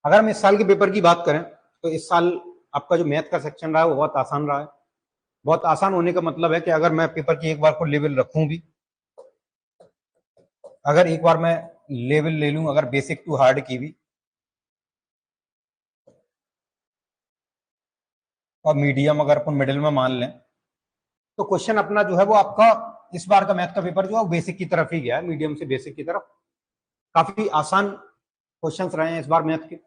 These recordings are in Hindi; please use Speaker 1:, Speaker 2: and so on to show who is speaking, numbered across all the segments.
Speaker 1: अगर हम इस साल के पेपर की बात करें तो इस साल आपका जो मैथ का सेक्शन रहा है वो बहुत आसान रहा है। बहुत आसान होने का मतलब है कि अगर मैं पेपर की एक बार को लेवल रखूं भी, अगर एक बार मैं लेवल ले लूं, अगर बेसिक टू हार्ड की भी और मीडियम अगर अपन मिडिल में मान लें, तो क्वेश्चन अपना जो है वो आपका इस बार का मैथ का पेपर जो है बेसिक की तरफ ही गया है, मीडियम से बेसिक की तरफ। काफी आसान क्वेश्चंस रहे हैं इस बार मैथ के,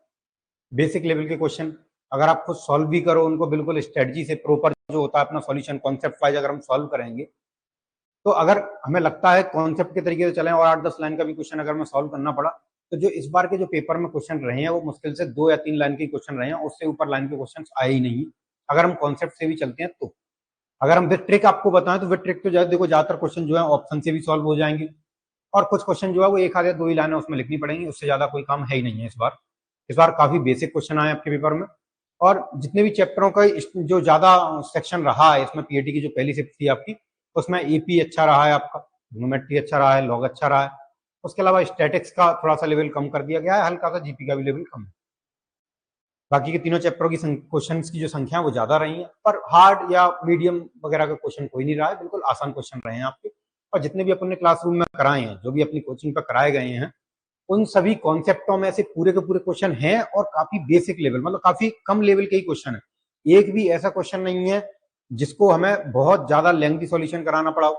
Speaker 1: बेसिक लेवल के क्वेश्चन। अगर आप खुद सॉल्व भी करो उनको बिल्कुल स्ट्रेटजी से, प्रॉपर जो होता है अपना सॉल्यूशन कॉन्सेप्ट वाइज अगर हम सॉल्व करेंगे, तो अगर हमें लगता है कॉन्सेप्ट के तरीके से चलें और 8-10 लाइन का भी क्वेश्चन अगर मैं सॉल्व करना पड़ा, तो जो इस बार के जो पेपर में क्वेश्चन रहे हैं वो मुश्किल से 2 या 3 लाइन के क्वेश्चन रहे हैं, उससे ऊपर लाइन के क्वेश्चन आए ही नहीं अगर हम कॉन्सेप्ट से भी चलते हैं तो। अगर हम विद ट्रिक आपको बताएं तो विद ट्रिक तो देखो ज्यादातर क्वेश्चन जो है ऑप्शन से भी सॉल्व हो जाएंगे, और कुछ क्वेश्चन जो है वो 1 आधे 2 ही लाइन उसमें लिखनी पड़ेंगी, उससे ज्यादा कोई काम है ही नहीं है इस बार। इस बार काफी बेसिक क्वेश्चन आए आपके पेपर में, और जितने भी चैप्टरों का जो ज्यादा सेक्शन रहा है इसमें, पीएटी की जो पहली शिफ्ट थी आपकी, उसमें एपी अच्छा रहा है आपका, ज्योमेट्री अच्छा रहा है, लॉग अच्छा रहा है। उसके अलावा स्टैटिक्स का थोड़ा सा लेवल कम कर दिया गया है, हल्का सा जीपी का भी लेवल कम है। बाकी के तीनों चैप्टरों की क्वेश्चन की जो संख्या है वो ज्यादा रही है, पर हार्ड या मीडियम वगैरह का क्वेश्चन कोई नहीं रहा है, बिल्कुल आसान क्वेश्चन रहे हैं आपके। और जितने भी अपने क्लासरूम में कराए हैं, जो भी अपनी कोचिंग पर कराए गए हैं, उन सभी कॉन्सेप्टों में से पूरे के पूरे क्वेश्चन हैं, और काफी बेसिक लेवल, मतलब काफी कम लेवल के ही क्वेश्चन है। एक भी ऐसा क्वेश्चन नहीं है जिसको हमें बहुत ज्यादा लेंथी सॉल्यूशन कराना पड़ा हो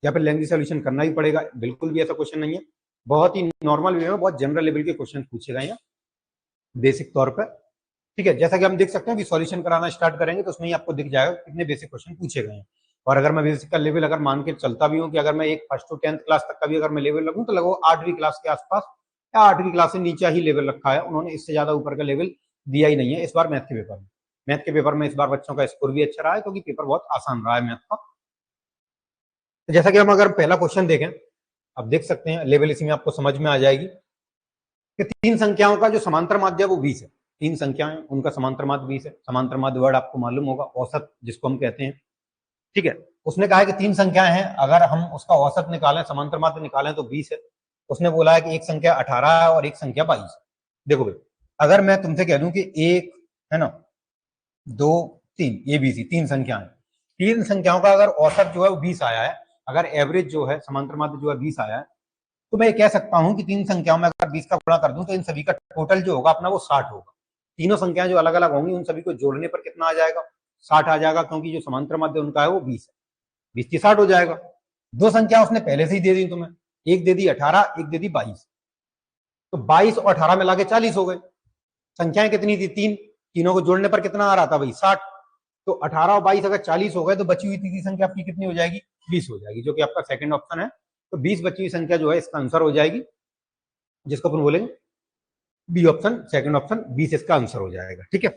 Speaker 1: या फिर लेंथी सॉल्यूशन करना ही पड़ेगा, बिल्कुल भी ऐसा क्वेश्चन नहीं है। बहुत ही नॉर्मल वे में बहुत जनरल लेवल के क्वेश्चन पूछे गए हैं बेसिक तौर पर। ठीक है, जैसा कि हम देख सकते हैं, अभी सॉल्यूशन कराना स्टार्ट करेंगे तो उसमें ही आपको दिख जाएगा कितने बेसिक क्वेश्चन पूछे गए हैं। और अगर मैं बेसिक का लेवल अगर मान के चलता भी हूँ कि अगर मैं एक 1st to 10th क्लास तक का भी अगर मैं लेवल लगूँ, तो लगभग 8वीं क्लास के आसपास या 8वीं क्लास से नीचे ही लेवल रखा है उन्होंने, इससे ज्यादा ऊपर का लेवल दिया ही नहीं है इस बार मैथ के पेपर में। मैथ के पेपर में इस बार बच्चों का स्कोर भी अच्छा रहा है, क्योंकि पेपर बहुत आसान रहा है मैथ का। तो जैसा कि हम अगर पहला क्वेश्चन देखें, आप देख सकते हैं लेवल इसी में आपको समझ में आ जाएगी कि 3 संख्याओं का जो समांतर माध्य है वो 20 है। 3 संख्याएं, उनका समांतर माध्य 20 है। समांतर माध्य वर्ड आपको मालूम होगा, औसत जिसको हम कहते हैं। ठीक है, उसने कहा है कि 3 संख्याएं हैं, अगर हम उसका औसत निकालें, समांतर माध्य निकालें तो 20 है। उसने बोला है कि एक संख्या 18 है और एक संख्या 22 है। देखो भाई, अगर मैं तुमसे कह दूं कि 1 है ना, 2, 3, ये BC 3 संख्याएं, 3 संख्याओं का अगर औसत जो है वो 20 आया है, अगर एवरेज जो है समांतर माध्य जो है 20 आया है, तो मैं ये कह सकता हूं कि 3 संख्याओं में अगर 20 का गुणा कर दूं तो इन सभी का टोटल जो होगा अपना वो 60 होगा। तीनों संख्याएं जो अलग अलग होंगी उन सभी को जोड़ने पर कितना आ जाएगा? 60 आ जाएगा, क्योंकि जो समांतर माध्य उनका है वो 20 है। 20 की 60 हो जाएगा। 2 संख्या उसने पहले से ही दे दी तुम्हें, एक दे दी 18, एक दे दी 22, तो 22 और 18 मिला के 40 हो गए। संख्याएं कितनी थी? 3, तीनों को जोड़ने पर कितना आ रहा था भाई? 60। तो 18 और 22 अगर 40 हो गए तो बची हुई तीसरी संख्या आपकी कितनी हो जाएगी? 20 हो जाएगी, जो कि आपका सेकंड ऑप्शन है। तो 20 बची हुई संख्या जो है इसका आंसर हो जाएगी, जिसको अपन बोलेंगे बी ऑप्शन, सेकंड ऑप्शन 20 इसका आंसर हो जाएगा। ठीक है,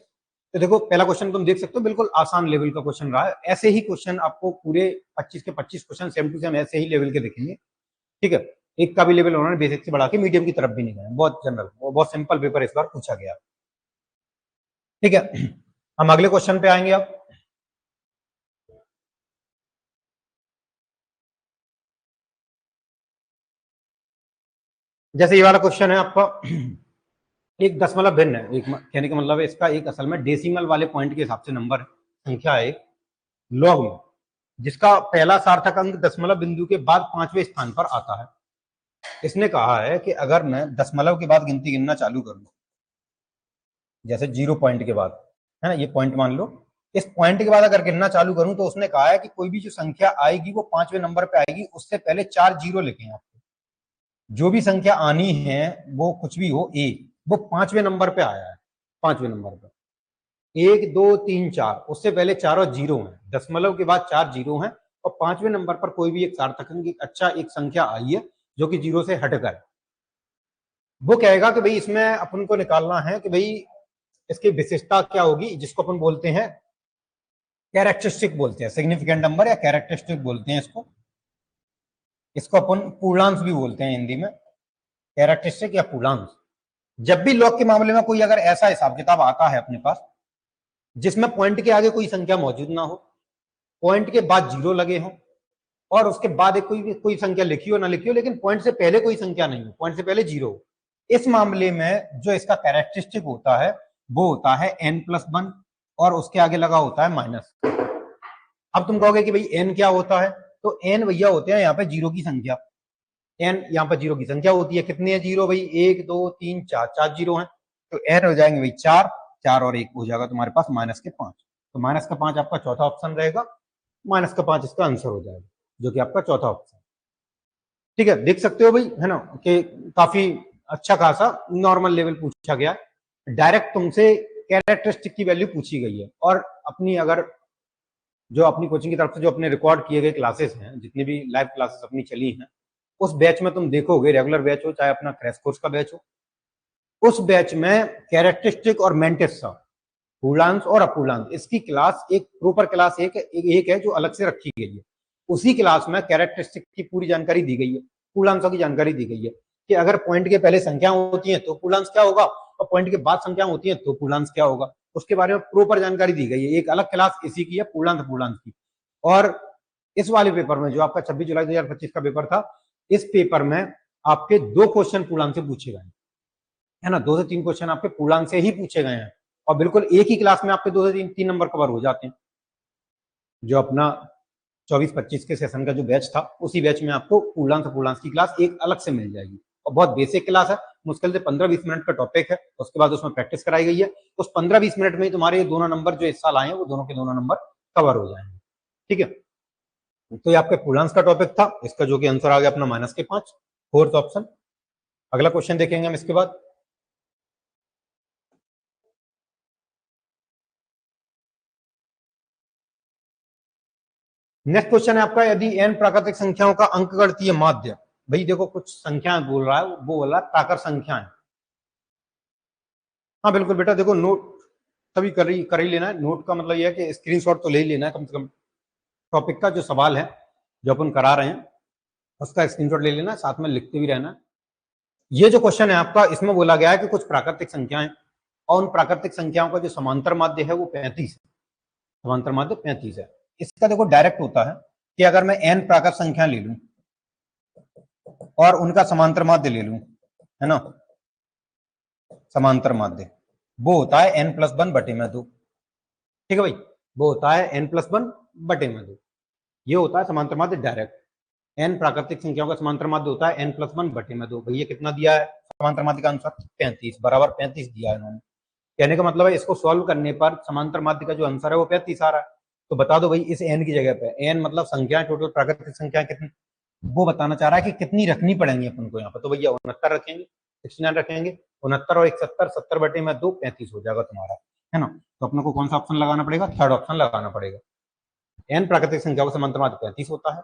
Speaker 1: तो देखो पहला क्वेश्चन तुम देख सकते हो, बिल्कुल आसान लेवल का क्वेश्चन रहा है। ऐसे ही क्वेश्चन आपको पूरे 25 के 25 क्वेश्चन सेम टू सेम ऐसे ही लेवल के दिखेंगे। ठीक है, एक का भी लेवल उन्होंने बेसिक से बढ़ा के मीडियम की तरफ भी नहीं गया, बहुत जनरल, बहुत सिंपल पेपर इस बार पूछा गया। ठीक है, हम अगले क्वेश्चन पे आएंगे अब। जैसे ये वाला क्वेश्चन है आपका, एक दशमलव भिन्न है, एक कहने का मतलब है इसका एक असल में डेसिमल वाले पॉइंट के हिसाब से नंबर संख्या है लॉग में, जिसका पहला सार्थक अंक दशमलव बिंदु के बाद 5वें स्थान पर आता है। इसने कहा है कि अगर मैं दशमलव के बाद गिनती गिनना चालू करूं, जैसे 0 पॉइंट के बाद, है ना, ये पॉइंट मान लो, इस पॉइंट के बाद अगर गिनना चालू करूं तो उसने कहा है कि कोई भी जो संख्या आएगी वो 5वें नंबर पे आएगी, उससे पहले 4 जीरो लिखें आपको। जो भी संख्या आनी है वो कुछ भी हो, ए, वो 5वें नंबर पे आया है, 5वें नंबर पे 1, 2, 3, 4, उससे पहले चारों जीरो हैं, दशमलव के बाद 4 जीरो हैं, और 5वें नंबर पर कोई भी एक सार्थक अंक, अच्छा एक संख्या आई है जो कि जीरो से हटकर है। वो कहेगा कि भाई इसमें अपन को निकालना है कि भाई इसकी विशेषता क्या होगी, जिसको अपन बोलते हैं कैरेक्टरिस्टिक बोलते हैं, सिग्निफिकेंट नंबर या कैरेक्टरिस्टिक बोलते हैं इसको। इसको अपन पूर्णांश भी बोलते हैं हिंदी में, कैरेक्टरिस्टिक या पूर्णांश। जब भी लॉग के मामले में कोई अगर ऐसा हिसाब किताब आता है अपने पास जिसमें पॉइंट के आगे कोई संख्या मौजूद ना हो, पॉइंट के बाद जीरो लगे हो, और उसके बाद एक कोई संख्या लिखी हो ना लिखी हो, लेकिन पॉइंट से पहले कोई संख्या नहीं हो, पॉइंट से पहले जीरो हो, इस मामले में जो इसका कैरेक्टरिस्टिक होता है वो होता है n+1 और उसके आगे लगा होता है माइनस। अब तुम कहोगे कि भाई n क्या होता है, तो n भैया होते हैं यहाँ पे जीरो की संख्या। n यहाँ पर जीरो की संख्या होती है। कितनी है जीरो भाई? 1 2 3 4, 4 जीरो है, तो n हो जाएंगे भाई 4, 4 और 1 हो जाएगा तुम्हारे पास -5। तो -5 आपका चौथा ऑप्शन रहेगा, -5 इसका आंसर हो जाएगा, जो कि आपका चौथा ऑप्शन। ठीक है, देख सकते हो भाई, है ना, कि काफी अच्छा खासा नॉर्मल लेवल पूछा गया, डायरेक्ट तुमसे कैरेक्टरिस्टिक की वैल्यू पूछी गई है। और अपनी अगर जो अपनी कोचिंग की तरफ से जो अपने रिकॉर्ड किए गए क्लासेस हैं, जितनी भी लाइव क्लासेस अपनी चली हैं, उस बैच में तुम देखोगे, रेगुलर बैच हो चाहे अपना क्रैश कोर्स का बैच हो, उस बैच में कैरेक्टरिस्टिक और मेंटिस था, पूर्णांश और अपूर्णांश, इसकी क्लास एक प्रॉपर क्लास एक है जो अलग से रखी गई है। उसी क्लास में कैरेक्टरिस्टिक की पूरी जानकारी दी गई है, पूर्णांशों की जानकारी दी गई है कि अगर पॉइंट के पहले संख्या होती है तो पूर्णांश क्या होगा, और पॉइंट के बाद संख्या होती है तो पूर्णांश क्या होगा, उसके बारे में प्रॉपर जानकारी दी गई है। एक अलग क्लास इसी की है, पूर्णांश पूर्णांश की। और इस वाले पेपर में जो आपका 26 जुलाई 2025 का पेपर था, इस पेपर में आपके 2 क्वेश्चन पूर्णांक से पूछे गए, है ना, 2 से 3 क्वेश्चन आपके पूर्णांक से ही पूछे गए हैं, और बिल्कुल एक ही क्लास में आपके 2 से 3 नंबर कवर हो जाते हैं। जो अपना 24-25 के सेशन का जो बैच था, उसी बैच में आपको पूर्णांश की क्लास एक अलग से मिल जाएगी, और बहुत बेसिक क्लास है, मुश्किल से 15-20 मिनट का टॉपिक है, उसके बाद उसमें प्रैक्टिस कराई गई है। उस 15-20 मिनट में ही तुम्हारे दोनों नंबर जो इस साल आए हैं, वो दोनों के दोनों नंबर कवर हो जाएंगे। ठीक है, तो ये आपके पूर्णांश का टॉपिक था, इसका जो कि आंसर आ गया अपना -5, फोर्थ ऑप्शन। अगला क्वेश्चन देखेंगे हम इसके बाद। नेक्स्ट क्वेश्चन है आपका, यदि n प्राकृतिक संख्याओं का अंकगणितीय माध्य, भाई देखो कुछ संख्याएं बोल रहा है, वो बोल रहा है प्राकृत संख्याएं। हाँ बिल्कुल बेटा, देखो नोट तभी कर ही लेना है, नोट का मतलब यह है कि स्क्रीनशॉट तो ले ही लेना है कम से कम, टॉपिक का जो सवाल है जो अपन करा रहे हैं उसका स्क्रीनशॉट ले लेना, साथ में लिखते भी रहना। ये जो क्वेश्चन है आपका, इसमें बोला गया है कि कुछ प्राकृतिक संख्याएं, और उन प्राकृतिक संख्याओं का जो समांतर माध्य है वो 35 है, समांतर माध्य 35 है। इसका देखो डायरेक्ट होता है कि अगर मैं n प्राकृत संख्या ले लूं और उनका समांतर माध्य ले लूं, है ना, समांतर माध्य वो होता है n+1/2। ठीक है भाई, वो होता है n+1/2, ये होता है समांतर माध्य डायरेक्ट। n प्राकृतिक संख्याओं का समांतर माध्य होता है n+1/2। भैया कितना दिया है समांतर माध्य का आंसर? 35, बराबर 35 दिया है इन्होंने। कहने का मतलब है इसको सॉल्व करने पर समांतर माध्य का जो आंसर है वो 35 आ रहा है। तो बता दो भाई इस n की जगह पे, n मतलब संख्या, टोटल प्राकृतिक संख्या कितनी, वो बताना चाह रहा है कि कितनी रखनी पड़ेंगी अपन को यहाँ पर। तो भैया 69 रखेंगे, 69 रखेंगे, 69 और 71, 70/2 35 हो जाएगा तुम्हारा, है ना। तो अपने को कौन सा ऑप्शन लगाना पड़ेगा? थर्ड ऑप्शन लगाना पड़ेगा। n प्राकृतिक संख्या का समांतर माध्य 35 होता है,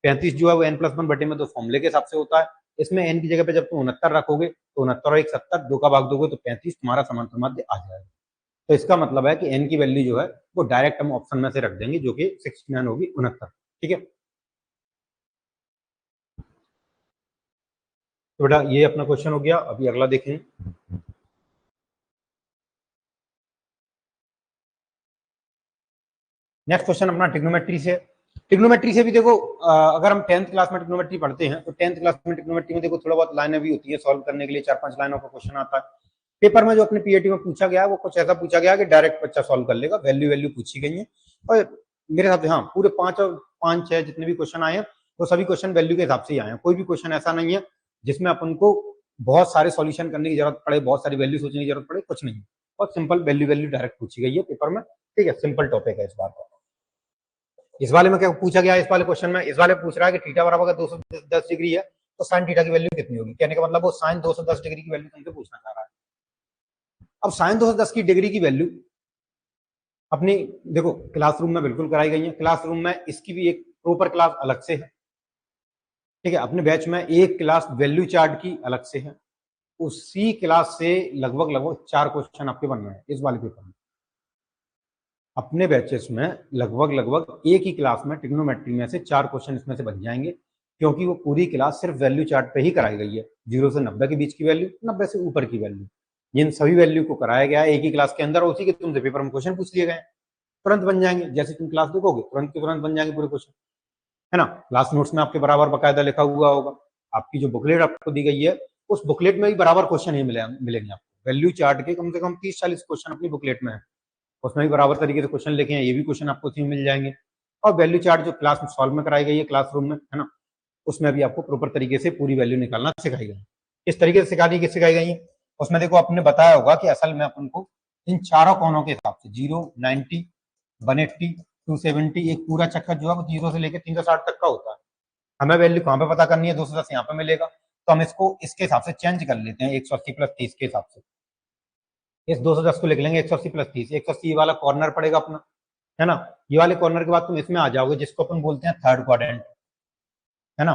Speaker 1: 35 जो है वो n+1/2 फॉर्मूले के हिसाब से होता है। इसमें n की जगह पे जब तुम 69 रखोगे तो 69 और 70, 2 का भाग दोगे तो 35 तुम्हारा समांतर माध्य आ जाएगा। तो इसका मतलब है कि n की वैल्यू जो है वो डायरेक्ट हम ऑप्शन में से रख देंगे, जो कि 69 होगी, 69। ठीक है, तो बेटा ये अपना क्वेश्चन हो गया। अभी अगला देखें। नेक्स्ट क्वेश्चन अपना ट्रिग्नोमेट्री से। ट्रिग्नोमेट्री से भी देखो, अगर हम 10th क्लास में ट्रिग्नोमेट्री पढ़ते हैं तो 10th क्लास में ट्रिग्नोमेट्री में देखो थोड़ा बहुत लाइनें भी होती है सॉल्व करने के लिए, 4-5 लाइनों का क्वेश्चन आता है। पेपर में जो अपने पीएटी में पूछा गया है वो कुछ ऐसा पूछा गया कि डायरेक्ट बच्चा सॉल्व कर लेगा, वैल्यू वैल्यू पूछी गई है, और मेरे हिसाब से हाँ पूरे 5-6 जितने भी क्वेश्चन आए हैं वो सभी क्वेश्चन वैल्यू के हिसाब से ही आए हैं। कोई भी क्वेश्चन ऐसा नहीं है जिसमें अपन को बहुत सारे सॉल्यूशन करने की जरूरत पड़े, बहुत सारी वैल्यू सोचने की जरूरत पड़े, कुछ नहीं। बहुत सिंपल वैल्यू वैल्यू डायरेक्ट पूछी गई है पेपर में। ठीक है, सिंपल टॉपिक है इस बार का। इस वाले में क्या पूछा गया है? इस वाले क्वेश्चन में इस वाले पूछ रहा है कि थीटा बराबर 210 डिग्री है तो साइन थीटा की वैल्यू कितनी होगी। कहने का मतलब वो साइन 210 डिग्री की वैल्यू तुमसे पूछना चाह रहा है। अब साइन 210 की डिग्री की वैल्यू अपनी देखो क्लासरूम में बिल्कुल कराई गई है, क्लासरूम में इसकी भी एक प्रॉपर क्लास अलग से है। ठीक है, अपने बैच में एक क्लास वैल्यू चार्ट की अलग से है, उसी क्लास से लगभग 4 क्वेश्चन आपके बन रहे हैं इस वाले पेपर में। अपने बैचेस में लगभग एक ही क्लास में ट्रिग्नोमेट्री में से 4 क्वेश्चन इसमें से बन जाएंगे, क्योंकि वो पूरी क्लास सिर्फ वैल्यू चार्ट पे ही कराई गई है। 0 से 90 के बीच की वैल्यू, 90 से ऊपर की वैल्यू, जिन सभी वैल्यू को कराया गया है एक ही क्लास के अंदर, उसी के तुमसे पेपर में क्वेश्चन पूछ लिए गए, तुरंत बन जाएंगे। जैसे तुम क्लास देखोगे तुरंत के तुरंत बन जाएंगे पूरे क्वेश्चन, है ना। क्लास नोट्स में आपके बराबर बाकायदा लिखा हुआ होगा, आपकी जो बुकलेट आपको दी गई है उस बुकलेट में भी बराबर क्वेश्चन ही मिलेंगे आपको। वैल्यू चार्ट के कम से कम 30-40 क्वेश्चन अपनी बुकलेट में है, उसमें भी बराबर तरीके से क्वेश्चन लिखे हैं, ये भी क्वेश्चन आपको उसमें मिल जाएंगे। और वैल्यू चार्ट जो क्लास में सॉल्व में कराई गई है क्लासरूम में, है ना, उसमें भी आपको प्रॉपर तरीके से पूरी वैल्यू निकालना सिखाई गई। किस तरीके से सिखाई गई है उसमें देखो, आपने बताया होगा कि असल में अपन को इन चारों कोनों के हिसाब से 0, 90, 180, 270, एक पूरा चक्कर जो है वो 0 से लेकर 360 तक का होता है। हमें वैल्यू कहाँ पे पता करनी है, 210 यहाँ पे मिलेगा, तो हम इसको इसके हिसाब से चेंज कर लेते हैं 180 प्लस 30 के हिसाब से। इस 210 को लिख लेंगे 180 प्लस 30, 180 वाला कॉर्नर पड़ेगा अपना, है ना। ये वाले कॉर्नर के बाद तुम इसमें आ जाओगे जिसको अपन बोलते हैं थर्ड क्वाड्रेंट, है ना।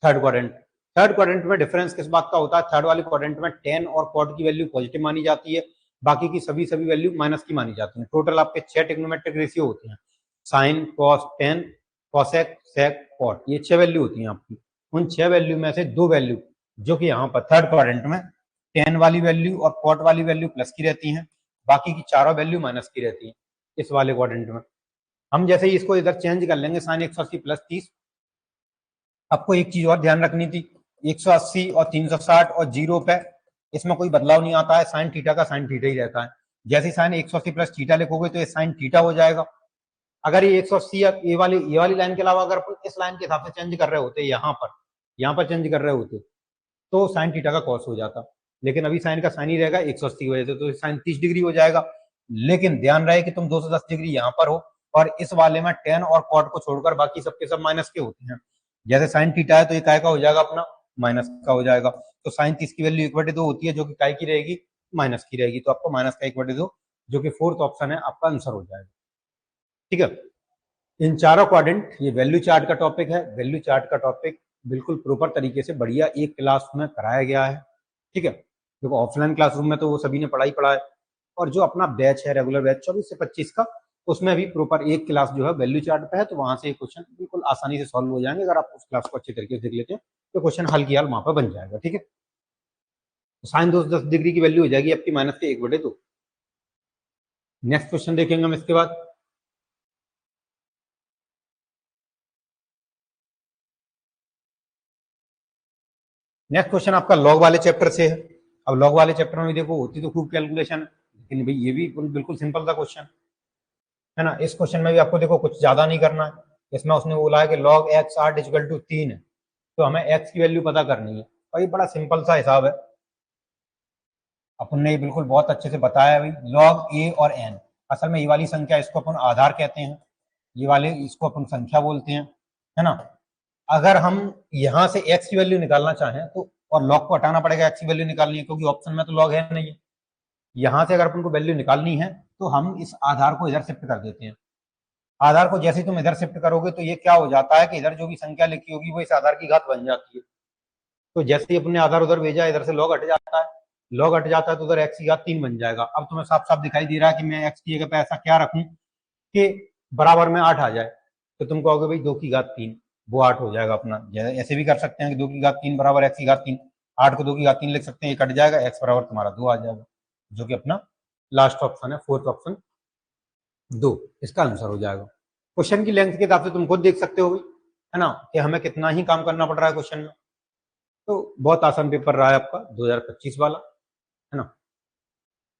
Speaker 1: थर्ड क्वाड्रेंट, थर्ड क्वाड्रेंट में डिफरेंस किस बात का होता है, थर्ड वाले क्वाड्रेंट में टेन और कॉट की वैल्यू पॉजिटिव मानी जाती है, बाकी की सभी वैल्यू माइनस की मानी जाती है। टोटल आपके 6 ट्रिग्नोमेट्रिक रेशियो होते हैं, sine, cos, tan, cosec, sec, cot, ये 6 वैल्यू होती हैं आपकी। उन 6 वैल्यू में से 2 वैल्यू जो कि यहाँ पर थर्ड क्वाड्रेंट में टेन वाली वैल्यू और कॉट वाली वैल्यू प्लस की रहती हैं, बाकी की चारों वैल्यू माइनस की रहती है इस वाले क्वाड्रेंट में। हम जैसे ही इसको इधर चेंज कर लेंगे साइन 180 प्लस 30, आपको एक चीज और ध्यान रखनी थी, 180 और 360 और 0 पे इसमें कोई बदलाव नहीं आता है, साइन थीटा का साइन थीटा ही रहता है। जैसे साइन 180 प्लस थीटा लिखोगे तो ये साइन थीटा हो जाएगा। अगर ये 180 ये वाली लाइन के अलावा अगर इस लाइन के हिसाब से चेंज कर रहे होते, यहाँ पर चेंज कर रहे होते तो साइन थीटा का कॉस हो जाता, लेकिन अभी साइन का साइन ही रहेगा 180 की वजह से, तो साइन 30 डिग्री हो जाएगा। लेकिन ध्यान रहे कि तुम 210 डिग्री यहाँ पर हो और इस वाले में टेन और कॉट को छोड़कर बाकी सबके सब माइनस के होते हैं। जैसे साइन थीटा है तो ये काय का हो जाएगा अपना, माइनस का हो जाएगा। तो साइन 30 की वैल्यू 1/2 होती है जो कि काय की रहेगी, माइनस की रहेगी, तो आपको माइनस का 1/2 जो कि फोर्थ ऑप्शन है आपका आंसर हो जाएगा। ठीक है, इन चारों क्वाड्रेंट, ये वैल्यू चार्ट का टॉपिक है। वैल्यू चार्ट का टॉपिक बिल्कुल प्रॉपर तरीके से बढ़िया एक क्लास में कराया गया है। ठीक है, देखो ऑफलाइन क्लासरूम में तो वो सभी ने पढ़ा है, और जो अपना बैच है रेगुलर बैच 24 से 25 का, उसमें भी प्रॉपर एक क्लास जो है वैल्यू चार्ट पे है, तो वहां से क्वेश्चन बिल्कुल आसानी से सॉल्व हो जाएंगे। अगर आप उस क्लास को अच्छे तरीके से देख लेते हैं तो क्वेश्चन हल की हाल वहां पर बन जाएगा। ठीक है, साइन 210 डिग्री की वैल्यू हो जाएगी आपकी माइनस के 1/2। नेक्स्ट क्वेश्चन देखेंगे हम इसके बाद। नेक्स्ट क्वेश्चन आपका लॉग वाले चैप्टर से है। अब लॉग वाले चैप्टर में देखो होती तो खूब कैलकुलेशन, लेकिन भाई ये भी बिल्कुल सिंपल था क्वेश्चन, है ना। इस क्वेश्चन में भी आपको देखो कुछ ज्यादा नहीं करना है। इसमें उसने बोला है कि log x 8 इक्वल टू 3 है, तो हमें x की वैल्यू पता करनी है, और ये बड़ा सिंपल सा हिसाब है, अपन ने बिल्कुल बहुत अच्छे से बताया भाई। log a और n, असल में ये वाली संख्या इसको अपन आधार कहते हैं, ये वाले इसको अपन संख्या बोलते हैं, है ना। अगर हम यहाँ से x की वैल्यू निकालना चाहें तो, और log को हटाना पड़ेगा, x की वैल्यू निकालनी है क्योंकि ऑप्शन में तो log है नहीं है। यहाँ से अगर अपन को वैल्यू निकालनी है तो हम इस आधार को इधर शिफ्ट कर देते हैं। आधार को जैसे तुम इधर शिफ्ट करोगे तो ये क्या हो जाता है कि इधर जो भी संख्या लिखी होगी वो इस आधार की घात बन जाती है। तो जैसे ही अपने आधार उधर भेजा, इधर से log हट जाता है, log हट जाता है तो उधर x की घात 3 बन जाएगा। अब तुम्हें साफ साफ दिखाई दे रहा है कि मैं x की जगह पे ऐसा क्या रखूं कि बराबर में 8 आ जाए, तो तुम कहोगे भाई 2 की घात 3, वो 8 हो जाएगा अपना। ऐसे भी कर सकते हैं कि 2 की घात 3 बराबर x की घात 3, 8 को 2 की घात 3 लिख सकते हैं, ये कट जाएगा, x बराबर तुम्हारा 2 आ जाएगा, जो कि अपना लास्ट ऑप्शन है, फोर्थ ऑप्शन 2 इसका आंसर हो जाएगा। क्वेश्चन की लेंथ के हिसाब से तुम खुद देख सकते हो भाई, है ना, कि हमें कितना ही काम करना पड़ रहा है क्वेश्चन में। तो बहुत आसान पेपर रहा है आपका 2025 वाला, है ना।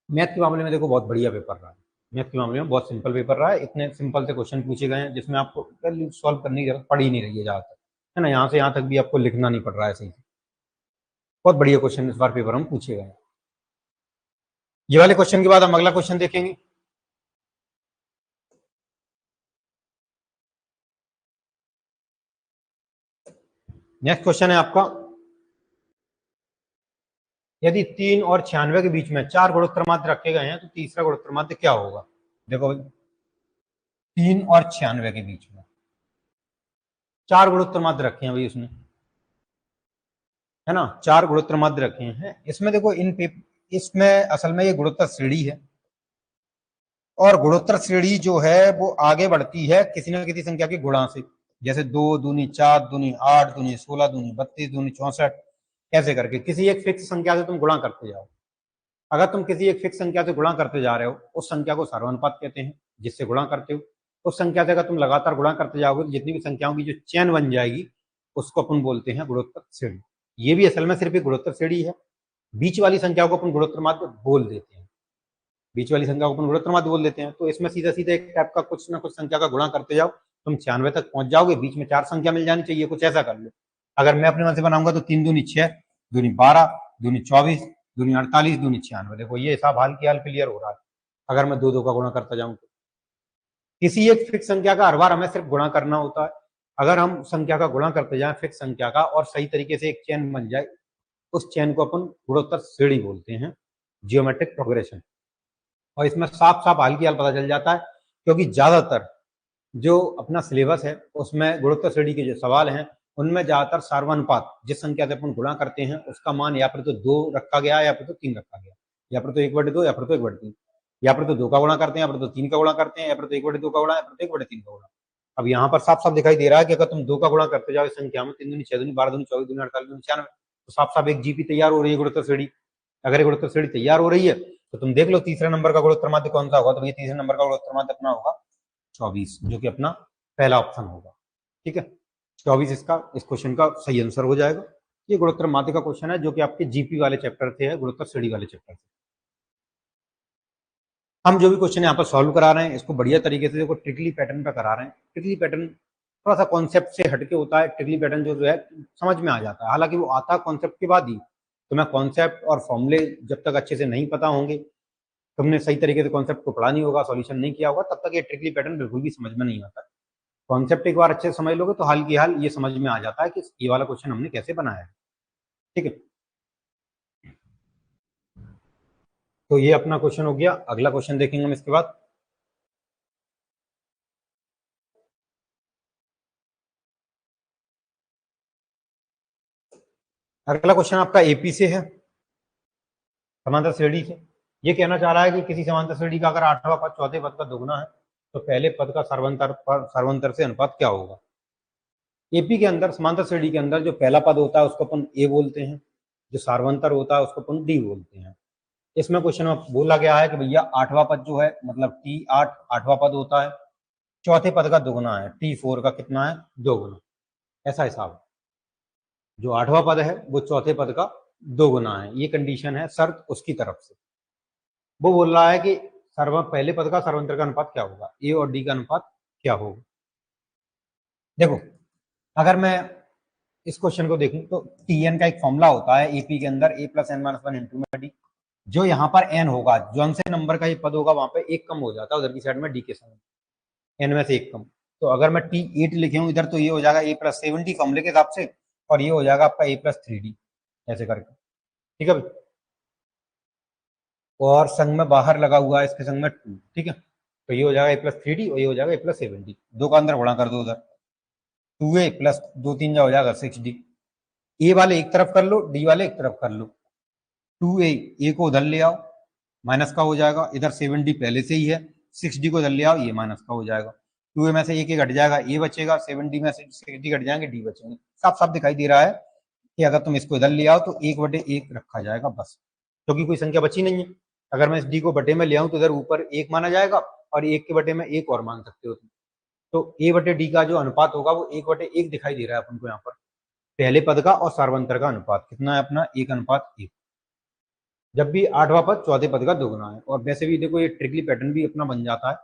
Speaker 1: मैथ के मामले में देखो बहुत बढ़िया पेपर रहा है, मैथ के मामले में बहुत सिंपल पेपर रहा है। इतने सिंपल से क्वेश्चन पूछे गए हैं जिसमें आपको सॉल्व करने की जरूरत पड़ ही नहीं रही है ज्यादातर, है ना। यहाँ से यहाँ तक भी आपको लिखना नहीं पड़ रहा है सही से। बहुत बढ़िया क्वेश्चन इस बार पेपर हम पूछे गए। ये वाले क्वेश्चन के बाद हम अगला क्वेश्चन देखेंगे। नेक्स्ट क्वेश्चन है आपका, यदि 3 और 96 के बीच में 4 गुणोत्तर माध्य रखे गए हैं तो तीसरा गुणोत्तर माध्य क्या होगा। देखो भाई 3 और 96 के बीच में 4 गुणोत्तर माध्य रखे हैं भाई उसने, है ना, 4 गुणोत्तर माध्य रखे हैं। इसमें देखो इसमें असल में ये गुणोत्तर श्रेणी है, और गुणोत्तर श्रेणी जो है वो आगे बढ़ती है किसी न किसी संख्या के गुणा से, जैसे 2 दूनी 4 दूनी 8 दूनी 16 दूनी 32 दूनी 64, ऐसे करके किसी एक फिक्स संख्या से तुम गुणा करते जाओ। अगर तुम किसी एक फिक्स संख्या से गुणा करते जा रहे हो, उस संख्या को सर्वानुपात कहते हैं जिससे गुणा करते हो। उस संख्या से अगर तुम लगातार गुणा करते जाओगे तो जितनी भी संख्याओं की जो चेन बन जाएगी उसको अपन बोलते हैं गुणोत्तर श्रेणी। ये भी असल में सिर्फ एक गुणोत्तर श्रेणी है। बीच वाली संख्या को अपन गुणोत्तर माध्य बोल देते हैं, बीच वाली संख्या को अपन गुणोत्तर माध्य बोल देते हैं। तो इसमें सीधा सीधा एक टाइप का कुछ ना कुछ संख्या का गुणा करते जाओ, तुम 96 तक पहुंच जाओगे। बीच में 4 संख्या मिल जानी चाहिए, कुछ ऐसा कर लो। अगर मैं अपने मन से बनाऊंगा तो 3 दूनी 6, दूनी 12, दूनी 24, दूनी 48, दूनी 96। देखो ये हिसाब हाल की हाल क्लियर हो रहा है। अगर मैं 2 2 का गुणा करता जाऊं तो किसी एक फिक्स संख्या का हर बार हमें सिर्फ गुणा करना होता है। अगर हम संख्या का गुणा करते जाएं फिक्स संख्या का और सही तरीके से एक चेन बन जाए, उस चेन को अपन गुणोत्तर श्रेणी बोलते हैं, जियोमेट्रिक प्रोग्रेशन। और इसमें साफ साफ हाल की हाल पता चल जाता है, क्योंकि ज्यादातर जो अपना सिलेबस है उसमें गुणोत्तर श्रेणी के जो सवाल हैं उनमें ज्यादातर सार्वनुपात, जिस संख्या से अपन गुणा करते हैं उसका मान या फिर तो 2 रखा गया या फिर तो 3 रखा गया, या फिर तो 1/2 या फिर तो 1/3, या फिर तो 2 का गुणा करते हैं या फिर तो 3 का गुणा करते हैं, या फिर तो 1/2 का गुणा या फिर तो 1/3 का गुणा। अब यहाँ पर साफ साफ दिखाई दे रहा है कि अगर तुम 2 का गुणा करते जाओ इस संख्या में, 3 दूनी 6 दूनी 12 दूनी 24 दूनी 48 दूनी 96, तो साफ साफ एक जीपी तैयार हो रही है गुणोत्तर श्रेणी। अगर ये गुणोत्तर श्रेणी तैयार हो रही है तो तुम देख लो तीसरे नंबर का गुणोत्तर माध्य कौन सा होगा। तो ये तीसरे नंबर का गुणोत्तर माध्य अपना होगा 24, जो कि अपना पहला ऑप्शन होगा। ठीक है, 24 इसका इस क्वेश्चन का सही आंसर हो जाएगा। ये गुणोत्तर माध्य का क्वेश्चन है जो कि आपके जीपी वाले चैप्टर से है, गुणोत्तर श्रेणी वाले चैप्टर से। हम जो भी क्वेश्चन यहाँ पर सॉल्व करा रहे हैं इसको बढ़िया तरीके से देखो ट्रिकली पैटर्न पे करा रहे हैं। ट्रिकली पैटर्न थोड़ा सा कॉन्सेप्ट से हटके होता है। ट्रिकली पैटर्न जो है समझ में आ जाता है, हालांकि वो आता है कॉन्सेप्ट के बाद ही। तुम्हें कॉन्सेप्ट और फॉर्मूले जब तक अच्छे से नहीं पता होंगे, तुमने सही तरीके से कॉन्सेप्ट को पढ़ा नहीं होगा, सॉल्यूशन नहीं किया होगा, तब तक ये ट्रिकली पैटर्न बिल्कुल भी समझ में नहीं आता। कॉन्सेप्ट एक बार अच्छे से समझ लोगे तो हाल की हाल ये समझ में आ जाता है कि ये वाला क्वेश्चन हमने कैसे बनाया है। ठीक है, तो ये अपना क्वेश्चन हो गया। अगला क्वेश्चन देखेंगे हम इसके बाद। अगला क्वेश्चन आपका एपी से है, समांतर श्रेणी से। ये कहना चाह रहा है कि किसी समांतर श्रेणी का अगर 8वां पद चौथे पद का दोगुना है तो पहले पद का सर्वांतर से अनुपात क्या होगा। एपी के अंदर, समांतर श्रेणी के अंदर जो पहला पद होता है उसको अपन ए बोलते हैं, जो सार्वंतर होता है उसको अपन डी बोलते हैं। इसमें क्वेश्चन में बोला गया है कि भैया 8वां पद जो है मतलब T8 8वां पद होता है, चौथे पद का दोगुना है, T4 का कितना है, 2 गुना। ऐसा हिसाब है, जो 8वां पद है वो चौथे पद का 2 गुना है। ये कंडीशन है, शर्त उसकी तरफ से। वो बोल रहा है कि पहले पद का सर्वांतर का अनुपात क्या होगा, ए और डी का अनुपात क्या होगा। देखो अगर मैं इस क्वेश्चन को देखूं तो Tn का एक फॉर्मूला होता है एपी के अंदर, a + n - 1 इंटू में डी। जो यहाँ पर n होगा, जौन से नंबर का ये पद होगा वहां पे एक कम हो जाता है उधर की साइड में डी के समय, n में से एक कम। तो अगर मैं T8 लिखे हूं इधर तो ये हो जाएगा a + 7d फॉर्मूले के हिसाब से, और ये हो जाएगा आपका a + 3d ऐसे करके। ठीक है भाई, और संग में बाहर लगा हुआ है इसके संग में 2। ठीक है, तो ये हो जाएगा a + 3d और ये हो जाएगा a + 7d। 2 का अंदर गुणा कर दो उधर, 2a + 2 3 जा हो जाएगा 6d। ए वाले एक तरफ कर लो, डी वाले एक तरफ कर लो। 2a ए को उधर ले आओ, माइनस का हो जाएगा, इधर 7d पहले से ही है, 6d को इधर ले आओ, ये माइनस का हो जाएगा। 2a में से एक घट जाएगा, ए बचेगा, 7d में से 6d घट जाएंगे, डी बचेंगे। साफ साफ दिखाई दे रहा है कि अगर तुम इसको इधर ले आओ तो 1/1 रखा जाएगा बस, क्योंकि कोई संख्या बची नहीं है। अगर मैं इस डी को बटे में ले आऊं तो इधर ऊपर 1 माना जाएगा और 1 के बटे में 1 और मान सकते हो तुम। तो a/d का जो अनुपात होगा वो 1/1 दिखाई दे रहा है अपन को यहाँ पर। पहले पद का और सार्वंतर का अनुपात कितना है अपना, 1:1। जब भी 8वां पद चौथे पद का दोगुना है। और वैसे भी देखो ये ट्रिकली पैटर्न भी अपना बन जाता है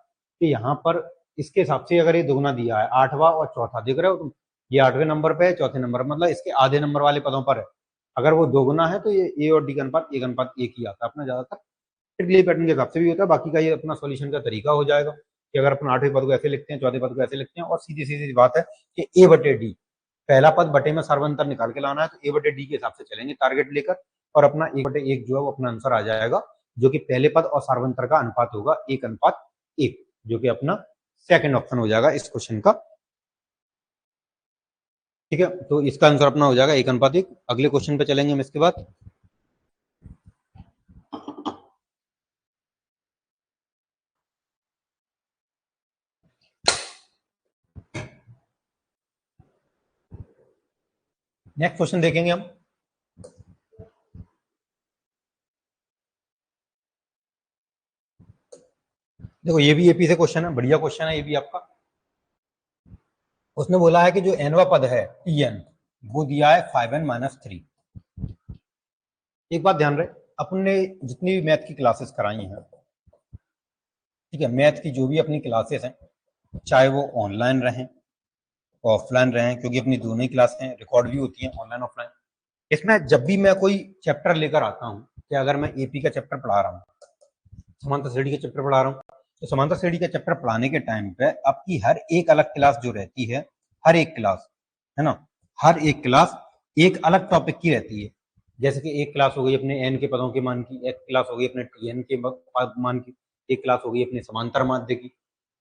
Speaker 1: कि यहाँ पर इसके हिसाब से अगर ये दोगुना दिया है 8वां और चौथा, देख रहे हो तुम, ये 8वें नंबर पे है, चौथे नंबर मतलब इसके आधे नंबर वाले पदों पर है। अगर वो दोगुना है तो ये ए और डी का अनुपात 1:1 ही आता है अपना, ज्यादातर ट्रिकली पैटर्न के हिसाब से भी होता है। बाकी का ये अपना सोल्यूशन का तरीका हो जाएगा कि अगर अपन 8वें पद को ऐसे लिखते हैं, चौथे पद को ऐसे लिखते हैं, और सीधी सीधी बात है कि a/d पहला पद बटे में सर्वांतर निकाल के लाना है, तो a/d के हिसाब से चलेंगे टारगेट लेकर, और अपना 1/1 जो है वो अपना आंसर आ जाएगा, जो कि पहले पद और सार्वंतर का अनुपात होगा 1:1, जो कि अपना सेकंड ऑप्शन हो जाएगा इस क्वेश्चन का। ठीक है, तो इसका आंसर अपना हो जाएगा 1:1। अगले क्वेश्चन पे चलेंगे हम इसके बाद। नेक्स्ट क्वेश्चन देखेंगे हम। देखो ये भी एपी से क्वेश्चन है, बढ़िया क्वेश्चन है ये भी आपका। उसने बोला है कि जो nवां पद है Tn वो दिया है 5n - 3। एक बात ध्यान रहे, अपन ने जितनी भी मैथ की क्लासेस कराई हैं, ठीक है, मैथ की जो भी अपनी क्लासेस हैं, चाहे वो ऑनलाइन रहें ऑफलाइन रहें, क्योंकि अपनी दोनों ही क्लास हैं, रिकॉर्ड भी होती हैं ऑनलाइन ऑफलाइन। इसमें जब भी मैं कोई चैप्टर लेकर आता हूँ, कि अगर मैं एपी का चैप्टर पढ़ा रहा हूँ, समांतर श्रेणी का चैप्टर पढ़ा रहा हूँ, तो समांतर श्रेणी का चैप्टर पढ़ाने के टाइम पे आपकी हर एक अलग क्लास जो रहती है, हर एक क्लास, है ना, हर एक क्लास एक अलग टॉपिक की रहती है। जैसे कि एक क्लास हो गई अपने एन के पदों के मान की, एक क्लास हो गई अपने टीएन के मान की, एक क्लास हो गई अपने समांतर माध्य की,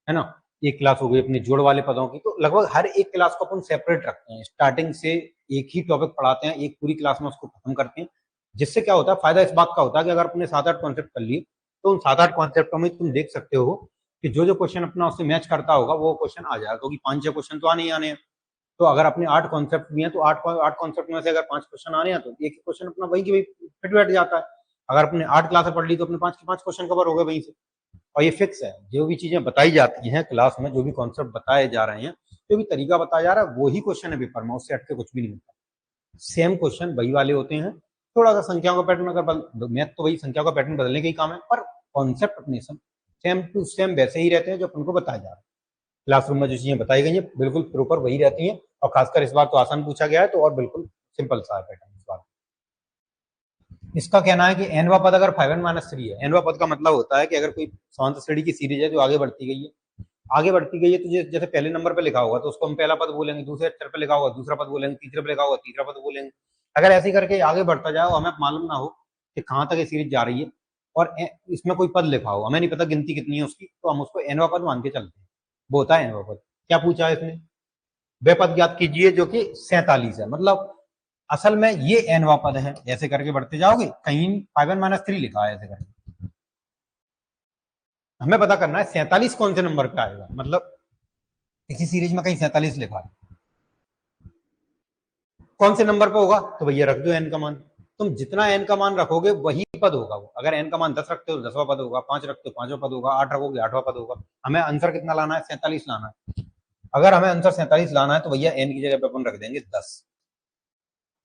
Speaker 1: है ना, एक क्लास हो गई अपने जोड़ वाले पदों की। तो लगभग हर एक क्लास को अपन सेपरेट रखते हैं, स्टार्टिंग से एक ही टॉपिक पढ़ाते हैं, एक पूरी क्लास में उसको खत्म करते हैं। जिससे क्या होता है, फायदा इस बात का होता है कि अगर अपने 7-8 कॉन्सेप्ट कर लिए, तो उन 7-8 कॉन्सेप्टों में तुम देख सकते हो कि जो जो क्वेश्चन अपना उससे मैच करता होगा वो क्वेश्चन आ जाएगा, क्योंकि 5-6 क्वेश्चन तो आने ही आने हैं। तो अगर अपने 8 कॉन्सेप्ट भी हैं, तो 8 कॉन्सेप्ट में से अगर 5 क्वेश्चन आने हैं, तो एक क्वेश्चन अपना वहीं की वहीं फिट बैठ जाता है। अगर अपने 8 क्लासें पढ़ ली, तो अपने 5 के 5 क्वेश्चन कवर हो गए वहीं से। और ये फिक्स है, जो भी चीजें बताई जाती हैं क्लास में, जो भी कॉन्सेप्ट बताए जा रहे हैं, जो भी तरीका बताया जा रहा है, वही क्वेश्चन है पेपर में, उससे हटके कुछ भी नहीं होता। सेम क्वेश्चन वही वाले होते हैं, थोड़ा सा संख्याओं का पैटर्न अगर मैथ तो वही संख्याओं का पैटर्न बदलने का ही काम है, पर कॉन्सेप्ट अपने सेम टू सेम वैसे ही रहते हैं जो अपन को बताया जा रहा है। क्लासरूम में जो चीजें बताई गई हैं बिल्कुल प्रॉपर वही रहती हैं, और खासकर इस बार तो आसान पूछा गया है, तो और बिल्कुल सिंपल सा है पैटर्न इस बार। इसका कहना है कि एनवा पद अगर 5n-3 है, एनवा पद का मतलब होता है कि अगर कोई समांतर श्रेणी की सीरीज है जो आगे बढ़ती गई है, आगे बढ़ती गई है, तो जैसे पहले नंबर पे लिखा होगा तो उसको हम पहला पद बोलेंगे, दूसरे अक्षर पे लिखा होगा दूसरा पद बोलेंगे, तीसरे पे लिखा होगा तीसरा पद बोलेंगे। अगर ऐसे करके आगे बढ़ता जाए और हमें मालूम ना हो कि कहाँ तक ये सीरीज जा रही है, और इसमें कोई पद लिखा हो, हमें नहीं पता गिनती कितनी है उसकी, तो हम उसको एनवा पद मान के चलते हैं, वो होता है एनवा पद। क्या पूछा है इसने, वे पद ज्ञात कीजिए जो कि 47 है, मतलब असल में ये एनवा पद है। ऐसे करके बढ़ते जाओगे, कहीं 5n-3 लिखा है, ऐसे करके हमें पता करना है 47 कौन से नंबर पे आएगा, मतलब इसी सीरीज में कहीं 47 लिखा है, कौन से नंबर पे होगा, तो भैया रख दो एन का मान। तुम जितना एन का मान रखोगे वही पद होगा वो। अगर एन का मान 10 रखते हो तो 10वां पद होगा, 5 रखते हो 5वां पद होगा, 8 रखोगे 8वां पद होगा। हमें आंसर कितना लाना है, 47 लाना है। अगर हमें आंसर 47 लाना है, तो भैया एन की जगह पे अपन रख देंगे 10।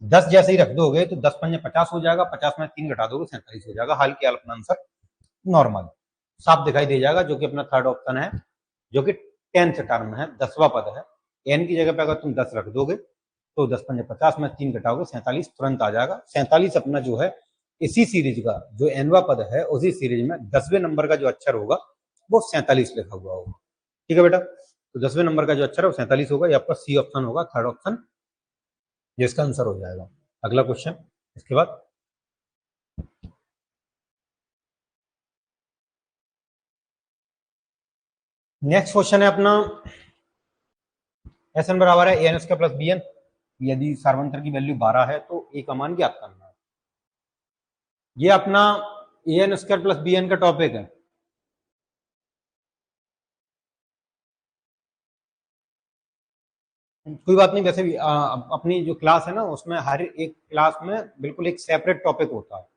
Speaker 1: 10 जैसे ही रख दोगे तो 10 पंजे 50 हो जाएगा, 50 में 3 घटा दोगे 47 हो जाएगा। हाल के हाल अपना आंसर नॉर्मल साफ दिखाई दे जाएगा, जो कि अपना थर्ड ऑप्शन है, जो कि 10th टर्म है, 10वां पद है। एन की जगह पे अगर तुम 10 रख दोगे तो 10 पंजे 50 में 3 घटाओगे 47 तुरंत आ जाएगा। 47 अपना जो है इसी सीरीज का जो एनवा पद है, उसी सीरीज में 10वें नंबर का जो अक्षर होगा वो 47 लिखा हुआ होगा। ठीक है बेटा, तो 10वें नंबर का जो अक्षर है वो 47 होगा। ये आपका सी ऑप्शन होगा, थर्ड ऑप्शन, जिसका आंसर हो जाएगा। अगला क्वेश्चन इसके बाद नेक्स्ट क्वेश्चन है अपना, एस एन बराबर है a n square plus B n. यदि सार्वंतर की वैल्यू 12 है तो ए का मान ज्ञात करना है। ये अपना a n square plus B n का टॉपिक है। कोई बात नहीं, वैसे भी अपनी जो क्लास है ना, उसमें हर एक क्लास में बिल्कुल एक सेपरेट टॉपिक होता है।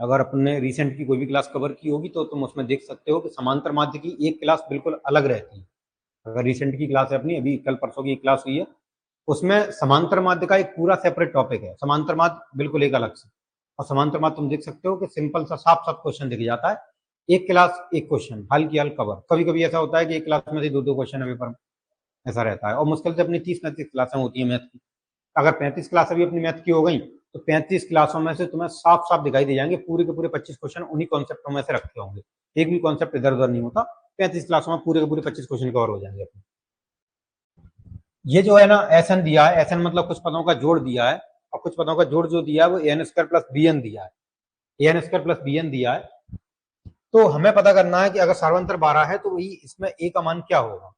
Speaker 1: अगर अपने रिसेंट की कोई भी क्लास कवर की होगी तो तुम उसमें देख सकते हो कि समांतर माध्य की एक क्लास बिल्कुल अलग रहती है। अगर रिसेंट की क्लास है अपनी, अभी कल परसों की क्लास हुई है, उसमें समांतर माध्य का एक पूरा सेपरेट टॉपिक है। समांतर माध्य बिल्कुल एक अलग से, और समांतर माध्य तुम देख सकते हो कि सिंपल सा साफ साफ क्वेश्चन दिख जाता है। एक क्लास एक क्वेश्चन, हल की हल कवर। कभी कभी ऐसा होता है कि एक क्लास में से दो क्वेश्चन है पेपर में, ऐसा रहता है। और मुश्किल से अपनी 30-35 क्लासें होती है मैथ की। अगर 35 क्लासें भी अपनी मैथ की हो गई, तो 35 क्लासों में से तुम्हें साफ साफ दिखाई दे जाएंगे पूरे के पूरे 25 क्वेश्चन उन्हीं कॉन्सेप्टों में से रखे होंगे। एक भी कॉन्सेप्ट इधर उधर नहीं होता। 35 क्लासों में पूरे के पूरे 25 क्वेश्चन कवर हो जाएंगे अपने। ये जो है ना एस एन दिया है, एस एन मतलब कुछ पदों का जोड़ दिया है, और कुछ पदों का जोड़ जो दिया है वो a n square plus B n दिया है। A n square plus B n दिया है, तो हमें पता करना है कि अगर सार्वंतर 12 है तो वही इसमें ए का मान क्या होगा।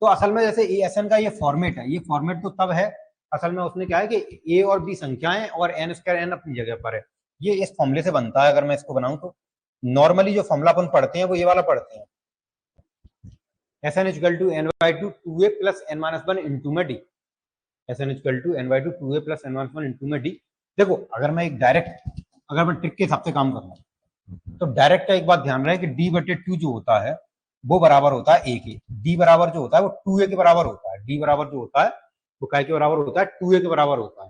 Speaker 1: तो असल में जैसे एस एन का ये फॉर्मेट है, ये फॉर्मेट तो तब है, असल में उसने क्या है कि ए और बी संख्याएं और एन स्क्वायर एन अपनी जगह पर है। ये इस फॉर्मूले से बनता है। अगर मैं इसको बनाऊं तो नॉर्मली जो फॉर्मूला अपन पढ़ते हैं वो ये वाला पढ़ते हैं, S n equal to n by two two a plus n minus one into में d. S n equal to n by two two a plus n minus one into में डी। देखो अगर मैं एक डायरेक्ट, अगर मैं ट्रिक के हिसाब से काम कर रहा हूं, तो डायरेक्ट का एक बात ध्यान रहे कि डी बटे टू जो होता है वो बराबर होता है ए के। डी बराबर जो होता है वो टू ए के बराबर होता है। डी बराबर जो होता है वो काय के बराबर होता है, टू ए के बराबर होता है।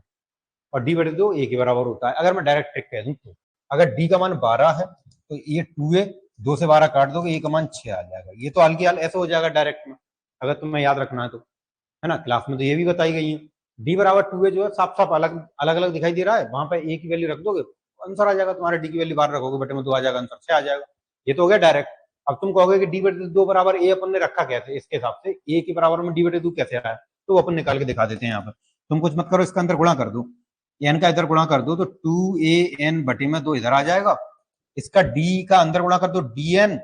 Speaker 1: और डी बटे 2 ए के बराबर होता है। अगर मैं डायरेक्ट ट्रिक कह दूं तो अगर डी का मान 12 है तो ये 2a, 2 से 12 काट दोगे ए का मान 6 आ जाएगा। ये तो हाल की हाल ऐसे हो जाएगा डायरेक्ट में, अगर तुम्हें याद रखना है तो, है ना। क्लास में तो ये भी बताई गई है। डी बराबर 2a जो है साफ साफ अलग अलग अलग दिखाई दे रहा है, वहां पे ए की वैल्यू रख दोगे आंसर आ जाएगा तुम्हारा। डी की वैल्यू 12 रखोगे बटे में 2 आ जाएगा, आंसर 6 आ जाएगा। ये तो हो गया डायरेक्ट। अब तुम कहोगे कि डी बटे 2 बराबर ए अपन ने रखा कैसे, इसके हिसाब से ए के बराबर में डी बटे 2 कैसे आया, तो अपन निकाल के दिखा देते हैं। यहाँ पर तुम कुछ मत करो, इसका अंदर गुणा कर दो, एन का इधर गुणा कर दो तो 2an बटे में 2 इधर आ जाएगा। इसका डी का अंदर गुणा कर दो, dn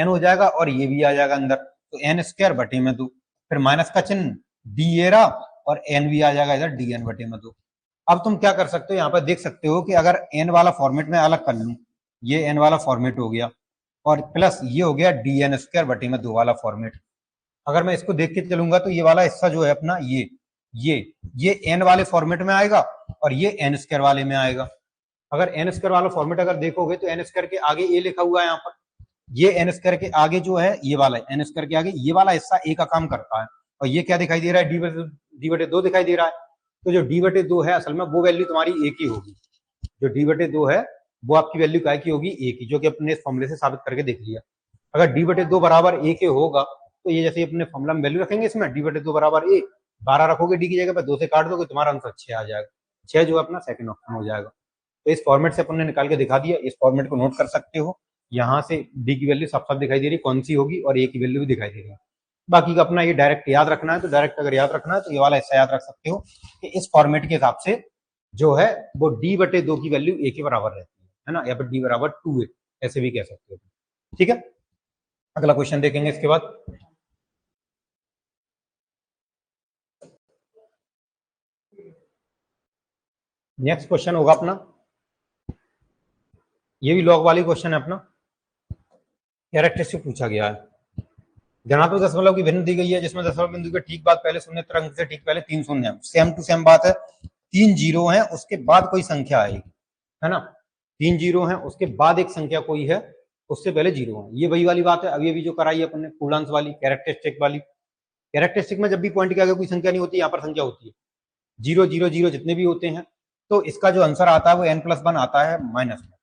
Speaker 1: हो जाएगा और ये भी आ जाएगा अंदर, तो n स्क्वायर बटे में 2, फिर माइनस का चिन्ह डी ए रहा और n भी आ जाएगा इधर dn बटे में 2। अब तुम क्या कर सकते हो, यहाँ पर देख सकते हो कि अगर n वाला फॉर्मेट में अलग कर लूं, ये n वाला फॉर्मेट हो गया और प्लस ये हो गया dn स्क्वायर बटे में 2 वाला फॉर्मेट। अगर मैं इसको देख के चलूंगा तो ये वाला हिस्सा जो है अपना ये n वाले फॉर्मेट में आएगा और ये n स्क्वायर वाले में आएगा। अगर n स्क्वायर वाला फॉर्मेट अगर देखोगे तो n स्क्वायर के आगे a लिखा हुआ है यहाँ पर, ये n स्क्वायर के आगे जो है ये वाला n स्क्वायर के आगे ये वाला हिस्सा a का काम करता है और ये क्या दिखाई दे रहा है, डी बटे 2 दिखाई दे रहा है। तो जो डी बटे 2 है असल में वो वैल्यू तुम्हारी a की होगी। जो डी बटे 2 है वो आपकी वैल्यू क्या की होगी, a की, जो कि अपने इस फॉर्मूले से साबित करके देख लिया। अगर डी बटे 2 बराबर a के होगा तो ये जैसे अपने फॉर्मूला में वैल्यू रखेंगे, इसमें डी बटे 2 बराबर a, 12 रखोगे डी की जगह पे, 2 से काट दोगे तुम्हारा आंसर 6 आ जाएगा। 6 जो है अपना सेकंड ऑप्शन हो जाएगा। तो इस फॉर्मेट से अपन ने निकाल के दिखा दिया, इस फॉर्मेट को नोट कर सकते हो। यहाँ से डी की वैल्यू साफ साफ दिखाई दे रही है कौन सी होगी और ए की वैल्यू भी दिखाई दे रही है। बाकी का अपना ये डायरेक्ट याद रखना है तो डायरेक्ट अगर याद रखना है तो ये वाला हिस्सा याद रख सकते हो कि इस फॉर्मेट के हिसाब से जो है वो डी बटे 2 की वैल्यू ए के बराबर रहती है ना, या फिर डी बराबर 2a ऐसे भी कह सकते हो। ठीक है, अगला क्वेश्चन देखेंगे इसके बाद। नेक्स्ट क्वेश्चन होगा अपना, ये भी लॉग वाली क्वेश्चन है अपना, कैरेक्टरिस्टिक पूछा गया है। धनात्मक दशमलव की भिन्न दी गई है जिसमें दशमलव बिंदु के ठीक बाद पहले शून्य अंक से ठीक पहले 3 शून्य, सेम टू सेम बात है। 3 जीरो हैं उसके बाद कोई संख्या आएगी, है ना। 3 जीरो हैं उसके बाद एक संख्या कोई है, उससे पहले जीरो है। ये वही वाली बात है, अभी जो कराई है अपन ने पूर्णांश वाली, कैरेक्टरिस्टिक वाली। कैरेक्टरिस्टिक में जब भी पॉइंट के आगे कोई संख्या नहीं होती, यहाँ पर संख्या होती है 0 0 0 जितने भी होते हैं, तो इसका जो आंसर आता है वो n+1 आता है माइनस में,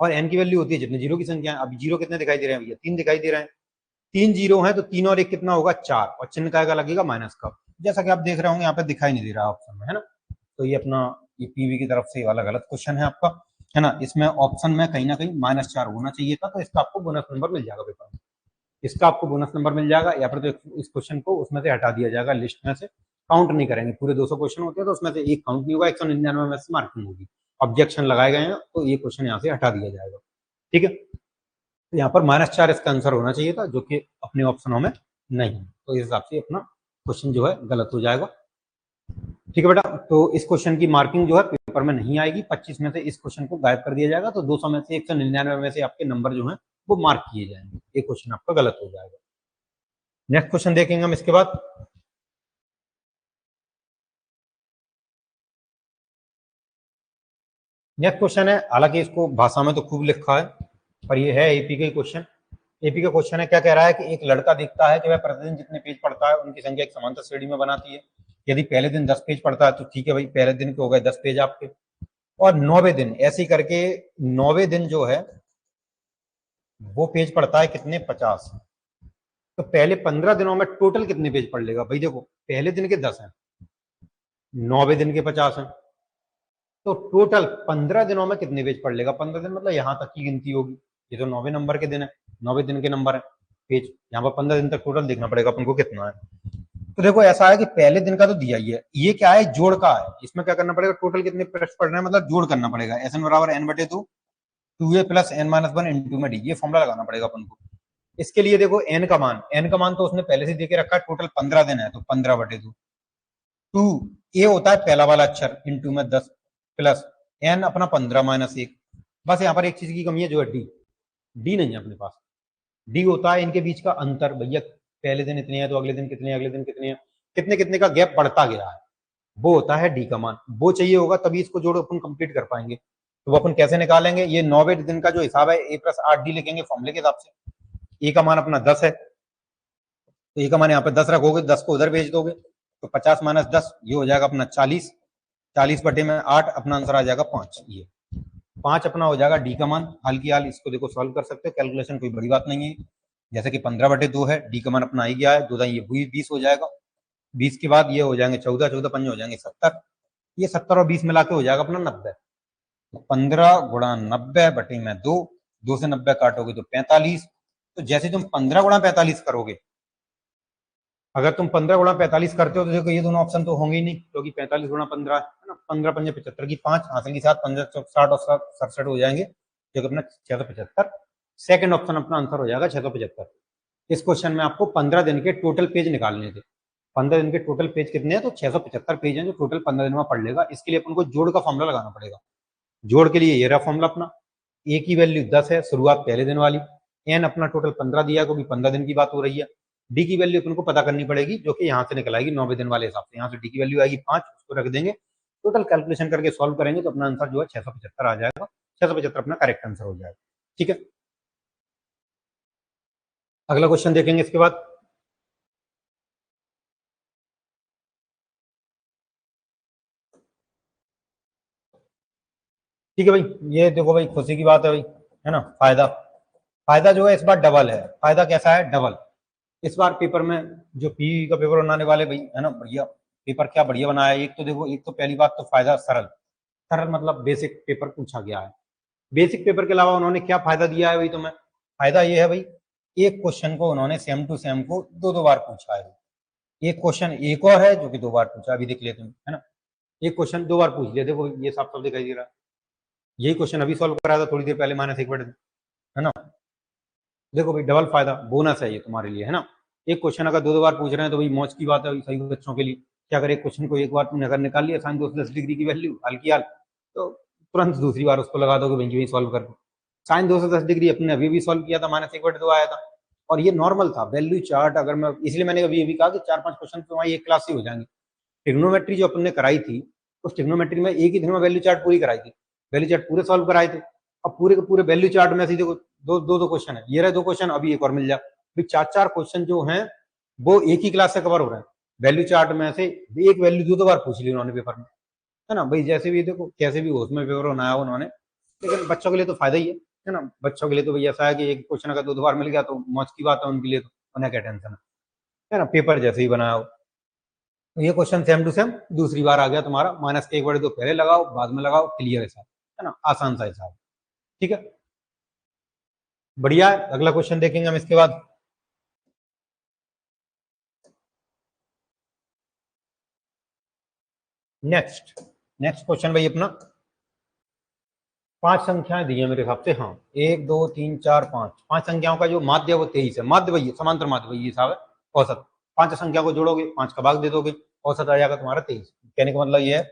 Speaker 1: और n की वैल्यू होती है जितने जीरो की संख्या है। अभी जीरो कितने दिखाई दे रहे हैं भैया, 3 दिखाई दे रहे हैं। 3 जीरो है तो 3 और 1 कितना होगा, 4, और चिन्ह का लगेगा माइनस का, जैसा कि आप देख रहे होंगे यहाँ पे दिखाई नहीं दे रहा ऑप्शन में, है ना। तो ये अपना ये पीवी की तरफ से वाला गलत क्वेश्चन है आपका, है ना। इसमें ऑप्शन में कहीं ना कहीं -4 होना चाहिए था, तो इसका आपको बोनस नंबर मिल जाएगा पेपर में, इसका आपको बोनस नंबर मिल जाएगा, या फिर तो इस क्वेश्चन को उसमें से हटा दिया जाएगा, लिस्ट में से काउंट नहीं करेंगे। पूरे 200 क्वेश्चन होते हैं तो उसमें से एक काउंट नहीं होगा, 199 में से मार्किंग होगी। ऑब्जेक्शन लगाए गए हैं तो ये क्वेश्चन यहाँ से हटा दिया जाएगा। ठीक है, यहाँ पर -4 इसका आंसर होना चाहिए था, जो कि अपने ऑप्शनों में नहीं है, तो इस हिसाब से अपना क्वेश्चन जो है गलत हो जाएगा। ठीक है बेटा, तो इस क्वेश्चन की मार्किंग जो है पेपर में नहीं आएगी, 25 में से इस क्वेश्चन को गायब कर दिया जाएगा, तो 200 में से 199 में से आपके नंबर जो है वो मार्क किए जाएंगे। ये क्वेश्चन आपका गलत हो जाएगा। नेक्स्ट क्वेश्चन देखेंगे हम इसके बाद। नेक्स्ट क्वेश्चन है, हालांकि इसको भाषा में तो खूब लिखा है, पर ये है एपी का क्वेश्चन। एपी का क्वेश्चन है, क्या कह रहा है कि एक लड़का देखता है कि वह प्रतिदिन जितने पेज पढ़ता है उनकी संख्या एक समांतर श्रेणी में बनाती है। यदि पहले दिन 10 पेज पढ़ता है तो ठीक है भाई, पहले दिन के हो गए 10 पेज आपके, और 9वें दिन ऐसे करके 9वें दिन जो है वो पेज पढ़ता है कितने, 50। तो पहले 15 दिनों में टोटल कितने पेज पढ़ लेगा भाई। देखो पहले दिन के 10 हैं, 9वें दिन के 50 हैं, तो टोटल 15 दिनों में कितने पेज पढ़ लेगा। 15 दिन मतलब यहाँ तक की गिनती होगी, ये तो 9वें नंबर के दिन है, 9वें दिन के नंबर है पेज, यहाँ पर 15 दिन तक टोटल देखना पड़ेगा अपन को कितना है। तो देखो ऐसा है कि पहले दिन का तो दिया ही है, ये क्या है, जोड़ का है। इसमें क्या करना पड़ेगा, टोटल कितने पेज पढ़ रहे हैं मतलब जोड़ करना पड़ेगा। SN बराबर n/2 2a + n-1 इंटू में d, ये फॉर्मूला लगाना पड़ेगा अपन को। इसके लिए देखो n का मान तो उसने पहले से दे के रखा है, टोटल 15 दिन है तो 15/2, 2 a होता है पहला वाला अक्षर इंटू में 10 प्लस n अपना 15 - 1। बस यहाँ पर एक चीज की कमी है जो है डी नहीं है अपने पास। डी होता है इनके बीच का अंतर, भैया पहले दिन इतने हैं तो अगले दिन कितने, अगले दिन कितने हैं, कितने कितने का गैप बढ़ता गया है, वो होता है डी का मान। वो चाहिए होगा तभी इसको जोड़ अपन कंप्लीट कर पाएंगे। तो वो अपन कैसे निकालेंगे, ये 9वें दिन का जो हिसाब है a + 8d लिखेंगे फॉर्मूले के हिसाब से। ए का मान अपना 10 है, तो ए का मान यहाँ पे 10 रखोगे, 10 को उधर भेज दोगे तो 50 - 10 ये हो जाएगा अपना 40, 40 बटे में 8, अपना आंसर आ जाएगा 5। ये 5 अपना हो जाएगा डी का मान। हाल की हाल इसको देखो सॉल्व कर सकते हो, कैलकुलेशन कोई बड़ी बात नहीं है। जैसे कि 15 बटे 2 है, डी का मान अपना आ ही गया है, 2 ये 20 हो जाएगा। 20 के बाद ये हो जाएंगे 14, 14 पंजे हो जाएंगे 70। ये 70 और 20 मिला के हो जाएगा अपना 90। तो 15 गुणा 90 बटे में 2, 2 से 90 काटोगे तो 45। तो जैसे तुम 15 गुणा 45 करोगे, अगर तुम 15 गुणा 45 करते हो तो देखो ये दोनों ऑप्शन तो होंगे ही नहीं, क्योंकि 45 गुणा 15 है ना, 15 पंजे 75 की 5 हासिल की 7, 15 60 और 67 हो जाएंगे, जो कि अपना 675। सेकंड ऑप्शन अपना आंसर हो जाएगा 675। इस क्वेश्चन में आपको 15 दिन के टोटल पेज निकालने थे। 15 दिन के टोटल पेज कितने हैं, तो 675 पेज हैं जो टोटल 15 दिन में पढ़ लेगा। इसके लिए अपन को जोड़ का फॉर्मूला लगाना पड़ेगा। जोड़ के लिए ये रहा फॉर्मूला अपना, ए की वैल्यू 10 है, शुरुआत पहले दिन वाली, एन अपना टोटल 15 दिया, क्योंकि 15 दिन की बात हो रही है। डी की वैल्यू अपन को पता करनी पड़ेगी, जो कि यहाँ से निकल आएगी 90 दिन वाले हिसाब से। यहाँ से डी की वैल्यू आएगी 5, उसको रख देंगे, टोटल कैलकुलेशन करके सॉल्व करेंगे तो अपना आंसर जो है 675 आ जाएगा। 675 अपना करेक्ट आंसर हो जाएगा। ठीक है, अगला क्वेश्चन देखेंगे इसके बाद। ठीक है भाई, ये देखो भाई खुशी की बात है भाई, है ना। फायदा, फायदा जो है इस बार डबल है। फायदा कैसा है, डबल। इस बार पेपर में जो पीई का पेपर बनाने वाले भाई है ना, बढ़िया पेपर, क्या बढ़िया बनाया है। एक तो देखो, एक तो पहली बात तो फायदा सरल, सरल मतलब बेसिक पेपर पूछा गया है। बेसिक पेपर के अलावा उन्होंने क्या फायदा दिया है भाई तुम्हें, फायदा ये है भाई, एक क्वेश्चन को उन्होंने सेम टू सेम को दो दो बार पूछा है। एक क्वेश्चन एक और है जो कि 2 बार पूछा, अभी देख लेते हैं, है ना। एक क्वेश्चन 2 बार पूछ लिया, देखो ये साफ साफ दिखाई दे रहा है। यही क्वेश्चन अभी सॉल्व कराया था थोड़ी देर पहले, -1/2, है ना। देखो भाई डबल फायदा, बोनस है ये तुम्हारे लिए, है ना। एक क्वेश्चन अगर 2 बार पूछ रहे हैं तो भाई मौज की बात है सही बच्चों के लिए। क्या अगर एक क्वेश्चन को एक बार तुमने अगर निकाल लिया साइन 210 डिग्री की वैल्यू हाल की हाल, तो तुरंत दूसरी बार उसको लगा दोगे वहीं सॉल्व कर दो। साइन 210 डिग्री अपने अभी भी सॉल्व किया था, -1/2 आया था, और ये नॉर्मल था वैल्यू चार्ट। अगर मैं, इसलिए मैंने अभी अभी कहा कि 4-5 क्वेश्चन तो वहाँ एक क्लास ही हो जाएंगे। ट्रिग्नोमेट्री जो अपन ने कराई थी, उस ट्रिग्नोमेट्री में एक ही दिन में वैल्यू चार्ट पूरी कराई थी, वैल्यू चार्ट पूरे सॉल्व कराए थे। अब पूरे के पूरे वैल्यू चार्ट में से देखो दो क्वेश्चन है, ये रहे 2 क्वेश्चन, अभी एक और मिल जाए। 4-4 क्वेश्चन जो हैं वो एक ही क्लास से कवर हो रहे हैं। वैल्यू चार्ट में से एक वैल्यू 2 बार पूछ ली उन्होंने पेपर में, है ना भाई। जैसे भी देखो, कैसे भी हो उसमें पेपर बनाया उन्होंने, लेकिन बच्चों के लिए तो फायदा ही है ना। बच्चों के लिए तो भाई ऐसा है कि एक क्वेश्चन अगर 2 बार मिल गया तो मौज की बात है उनके लिए, तो उन्हें क्या टेंशन है ना, पेपर जैसे ही बनाया हो। तो ये क्वेश्चन सेम टू सेम दूसरी बार आ गया तुम्हारा, -1/2 पहले लगाओ, बाद में लगाओ, क्लियर हिसाब, है ना, आसान सा हिसाब। ठीक है, बढ़िया है। अगला क्वेश्चन देखेंगे हम इसके बाद। नेक्स्ट नेक्स्ट क्वेश्चन भाई अपना, 5 संख्याएं दी है मेरे हिसाब से, हाँ 1 2 3 4 5, 5 संख्याओं का जो माध्य है वो 23 है। माध्य वही है, समांतर माध्य वही हिसाब है। औसत 5 संख्या को जोड़ोगे, 5 का भाग दे दोगे, औसत आ जाएगा तुम्हारा 23। कहने का मतलब ये है,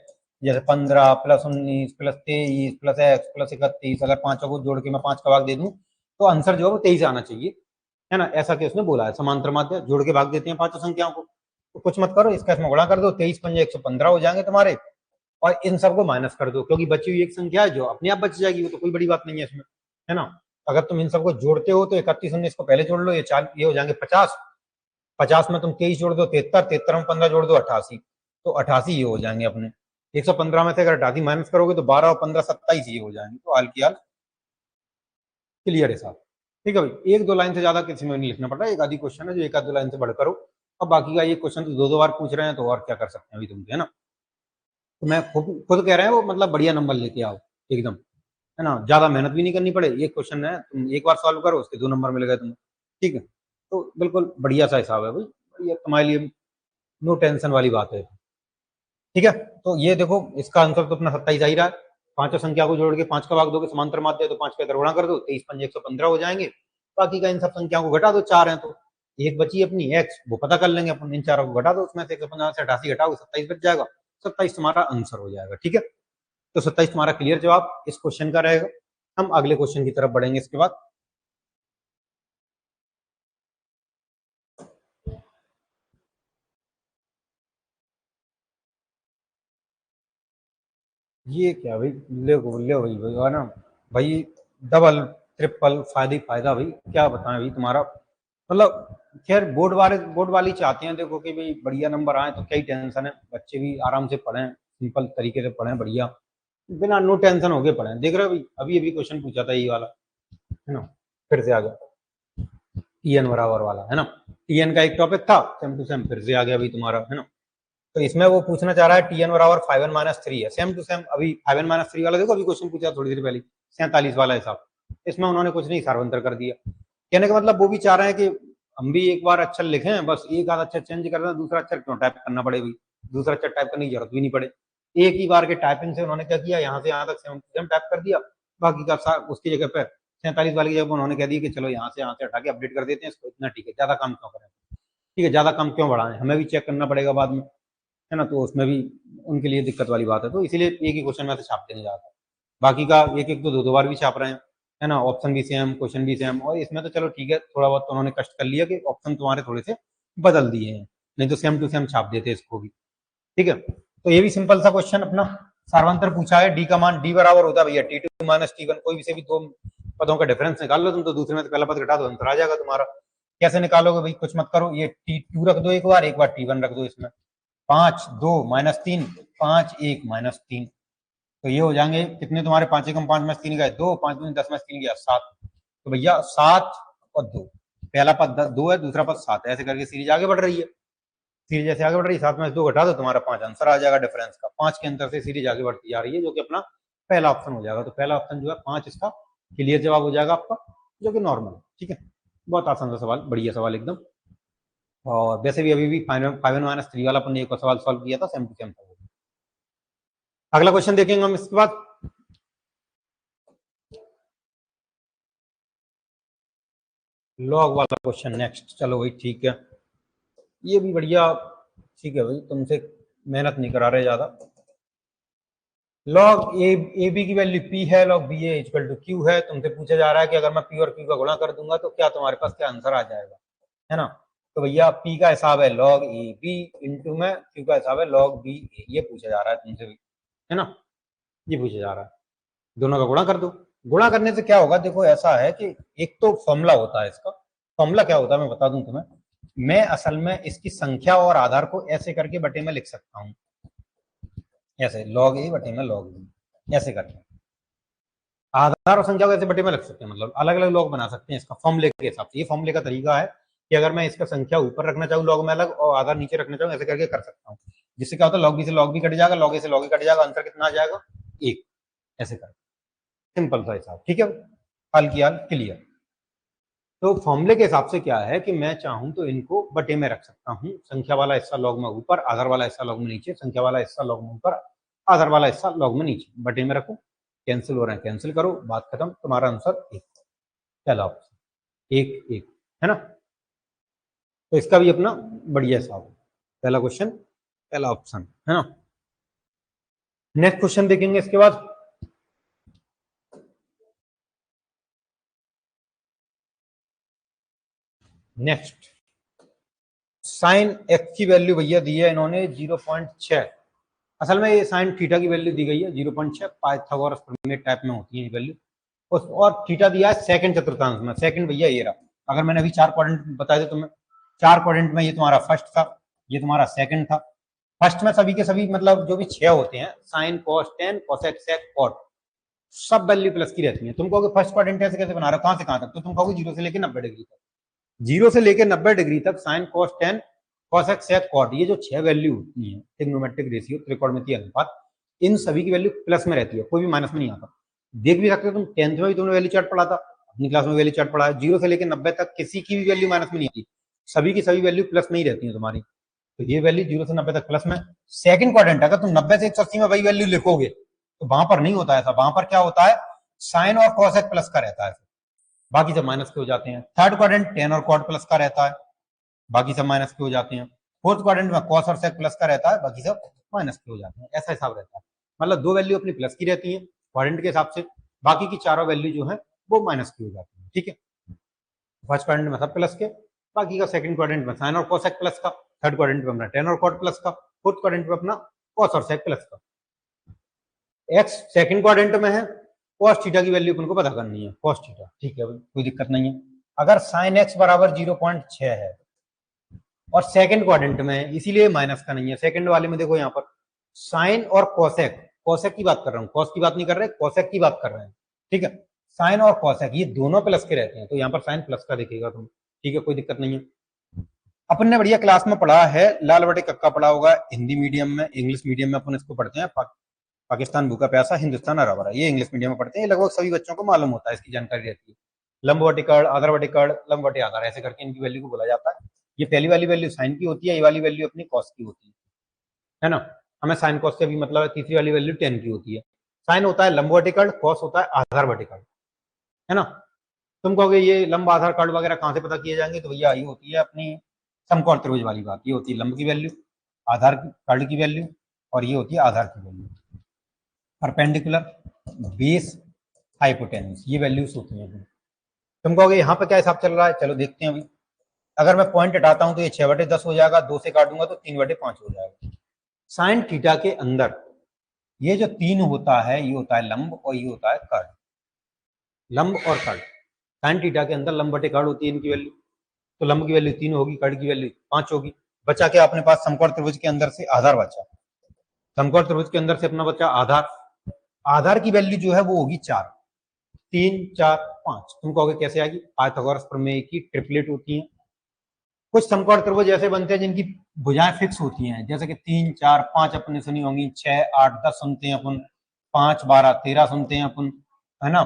Speaker 1: जैसे 15 + 19 + 23 + x + 31, अगर पांचों को जोड़ के मैं 5 का भाग दे दूं तो आंसर जो है वो 23 आना चाहिए, है ना। ऐसा कि उसने बोला है समांतर माध्य जोड़ के भाग देते हैं 5 संख्याओं को। तो कुछ मत करो, इसका इसमें गुणा कर दो, 23 पंजे 115 हो जाएंगे तुम्हारे, और इन सबको माइनस कर दो, क्योंकि बची हुई एक संख्या है जो अपने आप बच जाएगी, वो तो कोई बड़ी बात नहीं है इसमें, है ना। अगर तुम इन सबको जोड़ते हो तो 31 19 को पहले जोड़ लो, ये हो जाएंगे 50। 50 में तुम 23 जोड़ दो 73, 73 में 15 जोड़ दो 88, तो 88 ये हो जाएंगे अपने। 115 में से अगर 88 माइनस करोगे तो 12 और 15 27 ये हो जाएंगे। तो हाल की हाल क्लियर है साहब। ठीक है भाई, एक दो लाइन से ज्यादा किसी में नहीं लिखना पड़ रहा है, एक आधी क्वेश्चन है जो एक आध दो लाइन से बढ़कर हो। अब बाकी का ये क्वेश्चन तो 2 बार पूछ रहे हैं, तो और क्या कर सकते हैं अभी तुमसे, है ना। तो मैं खुद कह रहे हैं वो, मतलब बढ़िया नंबर लेके आओ एकदम, है ना। ज्यादा मेहनत भी नहीं करनी पड़े, एक क्वेश्चन है तुम एक बार सॉल्व करो, उसके 2 नंबर मिल गए तुम्हें। ठीक है, तो बिल्कुल बढ़िया सा हिसाब है भाई, ये तुम्हारे लिए नो टेंशन वाली बात है। ठीक है, तो ये देखो इसका आंसर तो अपना 27 आ ही रहा है। पांचों संख्या को जोड़ के 5 का भाग दोगे, समांतर माध्य है तो 5 का इधर गुणा कर दो, 23 पंजे 115 हो जाएंगे। बाकी का इन सब संख्याओं को घटा दो, 4 है तो एक बची अपनी x, वो पता कर लेंगे अपन। इन चारों को घटा दो, उसमें से 115 से 88 घटाओ, 27 बच जाएगा। 27 तुम्हारा आंसर हो जाएगा। ठीक है, तो 27 तुम्हारा क्लियर जवाब इस क्वेश्चन का रहेगा। हम अगले क्वेश्चन की तरफ बढ़ेंगे इसके बाद। ये क्या भाई, ले भाई है ना भाई, डबल ट्रिपल फायदा ही फायदा भाई, क्या बताएं भाई तुम्हारा, मतलब खैर बोर्ड वाले चाहते हैं देखो कि भाई बढ़िया नंबर आए, तो क्या ही टेंशन है, बच्चे भी आराम से पढ़ें, सिंपल तरीके से पढ़ें, बढ़िया, बिना नो टेंशन हो गए पढ़ें। देख रहे हो अभी अभी क्वेश्चन पूछा था ये वाला, है ना, फिर से आ गया टीएन बराबर वाला, है ना। टीएन का एक टॉपिक था, सेम टू सेम फिर से आ गया अभी तुम्हारा, है ना। तो इसमें वो पूछना चाह रहा है टीएन बराबर 5n-3 है, सेम टू सेम अभी 5n-3 वाला देखो, अभी क्वेश्चन पूछा थोड़ी देर पहले 47 वाला हिसाब, इसमें उन्होंने कुछ नहीं सार्वंतर कर दिया। कहने का मतलब वो भी चाह रहे हैं कि हम भी एक बार अक्षर लिखें, बस एक आध अक्षर चेंज कर दें, दूसरा अक्षर क्यों टाइप करना पड़े भाई, दूसरा अक्षर टाइप करने की जरूरत भी नहीं पड़े। एक ही बार के टाइपिंग से उन्होंने क्या किया, यहाँ से यहाँ तक सेम टाइप कर दिया, बाकी का उसकी जगह पर 47 वाली की जगह उन्होंने कह दिया कि चलो यहाँ से हटा के अपडेट कर देते हैं इसको, इतना ठीक है, ज्यादा काम क्यों करें, ठीक है, ज्यादा काम क्यों बढ़ाएं, हमें भी चेक करना पड़ेगा बाद में, है ना, तो उसमें भी उनके लिए दिक्कत वाली बात है, तो इसीलिए एक ही क्वेश्चन में से छापते नहीं जाता, बाकी का एक एक तो दो बार भी छाप रहे हैं, है ना, ऑप्शन भी सेम, क्वेश्चन भी सेम, और इसमें तो चलो ठीक है, थोड़ा बहुत तो उन्होंने कष्ट कर लिया कि ऑप्शन तुम्हारे थोड़े से बदल दिए हैं, नहीं तो सेम टू सेम छाप देते इसको भी, ठीक है। तो ये भी सिंपल सा क्वेश्चन अपना सार्वंतर पूछा है, डी का मान डी बराबर होता है भैया T2 माइनस T1, कोई से भी दो पदों का डिफरेंस निकाल लो तुम, तो दूसरे में तो पहला पद घटा दो, अंतर आ जाएगा तुम्हारा। कैसे निकालोगे भाई, कुछ मत करो, ये T2 रख दो, एक बार T1 रख दो, इसमें 5 2 -3 5 1 -3, तो ये हो जाएंगे कितने तुम्हारे, 5 एकम 5 -3 गए 2, 5 दूनी 10 -3 गया 7, तो भैया 7 और 2, पहला पद 2 है, दूसरा पद 7 है, ऐसे करके सीरीज आगे बढ़ रही है, सीरीज जैसे आगे बढ़ रही है, 7 में 2 घटा दो, तुम्हारा 5 आंसर आ जाएगा डिफरेंस का, 5 के अंतर से सीरीज आगे बढ़ती जा रही है, जो कि अपना पहला ऑप्शन हो जाएगा, तो पहला ऑप्शन जो है 5 इसका क्लियर जवाब हो जाएगा आपका, जो कि नॉर्मल, ठीक है, बहुत आसान सा सवाल, बढ़िया सवाल एकदम। और वैसे भी अभी भी 5n-3 वाला अपन ने एक सवाल सॉल्व किया था, सेम टू सेम था। अगला क्वेश्चन देखेंगे हम इसके बाद, लॉग वाला क्वेश्चन नेक्स्ट, चलो भाई ठीक है, ये भी बढ़िया, ठीक है भाई, तुमसे मेहनत नहीं करा रहे ज्यादा। लॉग ए बी की वैल्यू p है, log B A equal to q है, तुमसे पूछा जा रहा है कि अगर मैं p और q का गुणा कर दूंगा तो क्या तुम्हारे पास क्या आंसर आ जाएगा, है ना। तो भैया p का हिसाब है log ए बी इंटू में q का हिसाब है log बी ए, ये पूछा जा रहा है तुमसे भी, है ना, ये पूछा जा रहा है, दोनों का गुणा कर दो। गुणा करने से क्या होगा, देखो ऐसा है कि एक तो फॉर्मूला होता है इसका, फॉर्मूला क्या होता है मैं बता दूं तुम्हें, मैं असल में इसकी संख्या और आधार को ऐसे करके बटे में लिख सकता हूँ, ऐसे log ए बटे में log बी, ऐसे करके आधार और संख्या को ऐसे बटे में रख सकते हैं, मतलब अलग अलग लॉग बना सकते हैं इसका फॉर्मूले के हिसाब से। ये फॉर्मूले का तरीका है कि अगर मैं इसका संख्या ऊपर रखना चाहूँ लॉग में अलग और आधार नीचे रखना चाहूँ, ऐसे करके कर सकता हूँ, जिससे क्या होता है लॉग बी से लॉग बी कट जाएगा, लॉग ए से लॉग ए कट जाएगा, आंसर कितना आ जाएगा 1, ऐसे कर, सिंपल सा हिसाब, ठीक है, हल किया क्लियर। तो फॉर्मूले के हिसाब से क्या है कि मैं चाहूं तो इनको बटे में रख सकता हूं, संख्या वाला हिस्सा लॉग में ऊपर, आधार वाला हिस्सा लॉग में नीचे, संख्या वाला हिस्सा लॉग में ऊपर, आधार वाला हिस्सा लॉग में नीचे, बटे में रखो, कैंसिल हो रहे हैं कैंसिल करो, बात खत्म, तुम्हारा आंसर 1, पहला ऑप्शन 1 1, है ना। तो इसका भी अपना बढ़िया हिसाब है, पहला क्वेश्चन पहला ऑप्शन, है ना। नेक्स्ट क्वेश्चन देखेंगे इसके बाद, नेक्स्ट साइन एक्स की वैल्यू भैया दी है इन्होंने 0.6, असल में ये साइन थीटा की वैल्यू दी गई है 0.6, पाइथागोरस प्रमेय टाइप में होती है ये वैल्यू, और थीटा दिया है सेकंड चतुर्थांश में, सेकंड भैया ये रहा, अगर मैंने अभी 4 क्वाड्रेंट बताए थे तुम्हें, 4 क्वाड्रेंट में ये तुम्हारा फर्स्ट था, ये तुम्हारा सेकंड था, फर्स्ट में सभी के सभी मतलब जो भी 6 होते हैं, sine cos tan cosec sec cot, सब वैल्यू प्लस की रहती है। तुम कहोगे फर्स्ट क्वाड्रेंट ऐसे कैसे बना रहे हो, कहां से कहां तक, तो तुम कहोगे 0 से लेकर 90 डिग्री तक, 0 से लेकर 90 डिग्री तक sine cos tan cosec sec cot, ये जो 6 वैल्यू होती है, ट्रिग्नोमेट्रिक रेशियो, त्रिकोणमितीय अनुपात, इन सभी की वैल्यू प्लस में रहती है, कोई भी माइनस में नहीं आता। देख भी सकते हो तुम, 10th में भी तुमने वैल्यू चार्ट पढ़ा था, अपनी क्लास में वैल्यू चार्ट पढ़ा है, 0 से लेकर 90 तक किसी की भी वैल्यू माइनस में नहीं आती, सभी की सभी वैल्यू प्लस में ही रहती है तुम्हारी, तो ये वैल्यू 0 से 90 तक प्लस में। सेकंड क्वाड्रेंट अगर तुम 90 से 180 में वही वैल्यू लिखोगे तो वहां पर नहीं होता ऐसा, वहां पर क्या होता है साइन और कॉसेक प्लस का रहता है, बाकी सब माइनस के हो जाते हैं। थर्ड क्वाड्रेंट टेन और कॉट प्लस का रहता है, बाकी सब माइनस के हो जाते हैं। फोर्थ क्वाड्रेंट में कॉस और सेक प्लस का रहता है, बाकी सब माइनस के हो जाते हैं, ऐसा हिसाब रहता है, मतलब 2 वैल्यू अपनी प्लस की रहती है क्वाड्रेंट के हिसाब से, बाकी की चारों वैल्यू जो है वो माइनस की हो जाती है, ठीक है। फर्स्ट क्वाड्रेंट में सब प्लस के, बाकी का सेकंड क्वाड्रेंट में साइन और कोसेक प्लस का, थर्ड क्वाड्रेंट में अपना टेन और कॉट प्लस का, फोर्थ क्वाड्रेंट में अपना कॉस और सेक प्लस का। एक्स सेकंड क्वाड्रेंट में है, कॉस थीटा की वैल्यू उनको पता करनी है, कॉस थीटा, ठीक है, कोई दिक्कत नहीं है। अगर साइन एक्स बराबर 0.6 है और सेकंड क्वाड्रेंट में, इसीलिए माइनस का नहीं है, सेकंड वाले में देखो यहाँ पर साइन और कोसेक, कोसेक की बात कर रहा हूँ, कॉस की बात नहीं कर रहे, कोसेक की बात कर रहे हैं, ठीक है। साइन और कोसेक ये दोनों प्लस के रहते हैं, तो यहाँ पर साइन प्लस का दिखेगा तुम, ठीक है, कोई दिक्कत नहीं है। अपन ने बढ़िया क्लास में पढ़ा है, लाल बटे कक्का पढ़ा होगा हिंदी मीडियम में, इंग्लिश मीडियम में अपन इसको पढ़ते हैं, पाकिस्तान भूखा प्यासा हिंदुस्तान हरा भरा, ये इंग्लिश मीडियम में पढ़ते हैं, ये लगभग सभी बच्चों को मालूम होता है, इसकी जानकारी रहती है। लंबवर्टिकल, आधारवर्टिकल, लंबवर्टी आधार, ऐसे करके इनकी वैल्यू को बोला जाता है। ये पहली वाली वैल्यू साइन की होती है, ये वाली वैल्यू अपनी कॉस की होती है ना। हमें साइन कॉस से भी मतलब है, तीसरी वाली वैल्यू टेन की होती है। साइन होता है लंबवर्टिकल, कॉस होता है आधार वर्टिकल, है ना। तुम कहोगे ये लंब आधार कार्ड वगैरह कहाँ से पता किए जाएंगे, तो भैया ये होती है अपनी समकोण त्रिभुज वाली बात, ये होती है लंब की वैल्यू, आधार कार्ड की वैल्यू, और ये होती है आधार की वैल्यू। परपेंडिकुलर, बेस, हाइपोटेन्यूज, ये वैल्यूज होती हैं। तुम कहोगे यहाँ पे क्या हिसाब चल रहा है, चलो देखते हैं अभी। अगर मैं पॉइंट हटाता हूं तो ये 6/10 हो जाएगा, 2 से काटूंगा तो 3/5 हो जाएगा। साइन थीटा के अंदर ये जो 3 होता है, ये होता है लंब और ये होता है कर्ण, लंब और कर्ण। साइन थीटा के अंदर लंब बटे कर्ण होती है इनकी वैल्यू, तो लंब की वैल्यू 3 होगी, कर्ण की वैल्यू 5 होगी। बचा के अपने पास समकोण त्रिभुज के अंदर से आधार बचा, समकोण त्रिभुज के अंदर से अपना बचा आधार, आधार की वैल्यू जो है वो होगी 4, 3, 4, 5। तुम कहोगे कैसे आएगी, पाइथागोरस प्रमेय की ट्रिपलेट होती है। कुछ समकोण त्रिभुज ऐसे बनते हैं जिनकी भुजाएं फिक्स होती हैं, जैसे कि 3, 4, 5 अपने सुनी होंगी, 6, 8, 10 सुनते हैं अपन, 5, 12, 13 सुनते हैं अपन, है ना।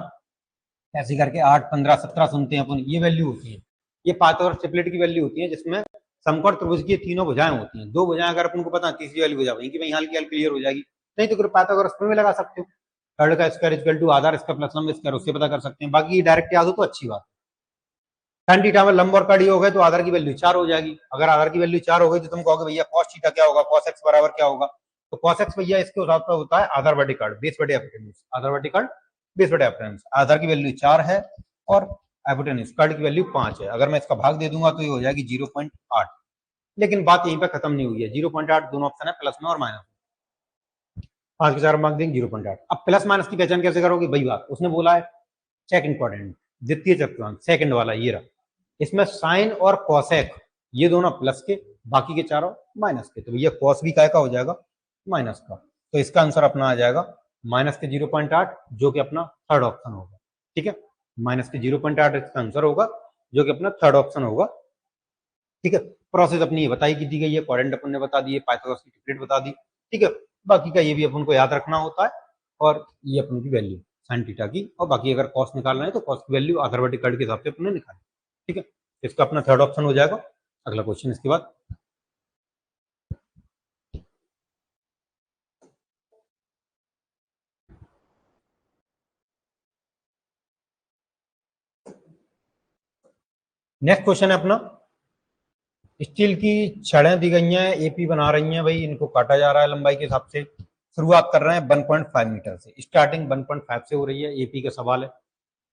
Speaker 1: ऐसे करके 8, 15, 17 सुनते हैं अपन, ये वैल्यू होती है। ये पाइथागोरस ट्रिपलेट की वैल्यू होती है, जिसमें समकोण त्रिभुज की तीनों भुजाएं होती हैं। दो भुजाएं अगर अपन को पता है, तीसरी वाली भुजा वहीं की वहीं हाल की हाल क्लियर हो जाएगी। नहीं तो पाइथागोरस में लगा सकते हो, कर्ण का स्क्वायर इक्वल टू आधार इसका प्लस लंब स्क्वायर, उससे पता कर सकते हैं। बाकी डायरेक्ट याद हो तो अच्छी बात। tan थीटा में लंब और कड़ी हो गए तो आधार की वैल्यू 4 हो जाएगी। अगर आधार की वैल्यू 4 हो गई तो तुम कहोगे भैया cos थीटा क्या होगा, cos x बराबर क्या होगा, तो cos x भैया इसके हिसाब से होता है आधार बटे कर्ण, बेस बटे हाइपोटेन्यूज, आधार बटे कर्ण, बेस बटे हाइपोटेन्यूज। आधार की वैल्यू 4 है और हाइपोटेन्यूज कर्ण की वैल्यू 5 है। अगर मैं इसका भाग दे दूंगा तो ये हो जाएगी 0.8। लेकिन बात यहीं पे खत्म नहीं हुई है, 0.8 दोनों ऑप्शन है, प्लस में और माइनस। 5 के 4 मार्क देंगे 0.8। अब प्लस माइनस की पहचान कैसे करोगे, वही बात उसने बोला है, चेक इंपॉर्टेंट, द्वितीय चतुर्थांश सेकंड वाला ये रहा। इसमें साइन और कोसेक ये दोनों प्लस के, बाकी के चारों माइनस के, तो भैया कॉस भी काय का हो जाएगा, माइनस का। तो इसका आंसर अपना आ जाएगा माइनस के 0.8, जो कि अपना थर्ड ऑप्शन होगा, ठीक है। माइनस के 0.8 इसका आंसर होगा, जो कि अपना थर्ड ऑप्शन होगा, ठीक है। प्रोसेस अपनी ये बताई की दी गई है, कोऑर्डिनेट अपन ने बता दिए, पाइथागोरस की ट्रिपलेट बता दी, ठीक है। बाकी का ये भी अपन को याद रखना होता है, और ये अपन की वैल्यू साइन थीटा की, और बाकी अगर कॉस निकालना है तो कॉस की वैल्यू आधारवर्ती कर्ण के हिसाब से अपन ने निकाली, ठीक है। इसका अपना थर्ड ऑप्शन हो जाएगा। अगला क्वेश्चन इसके बाद, नेक्स्ट क्वेश्चन है अपना, स्टील की छड़ें दी गई हैं, एपी बना रही हैं भाई, इनको काटा जा रहा है लंबाई के हिसाब से। शुरुआत कर रहे हैं 1.5 मीटर से, स्टार्टिंग 1.5 से हो रही है, एपी का सवाल है।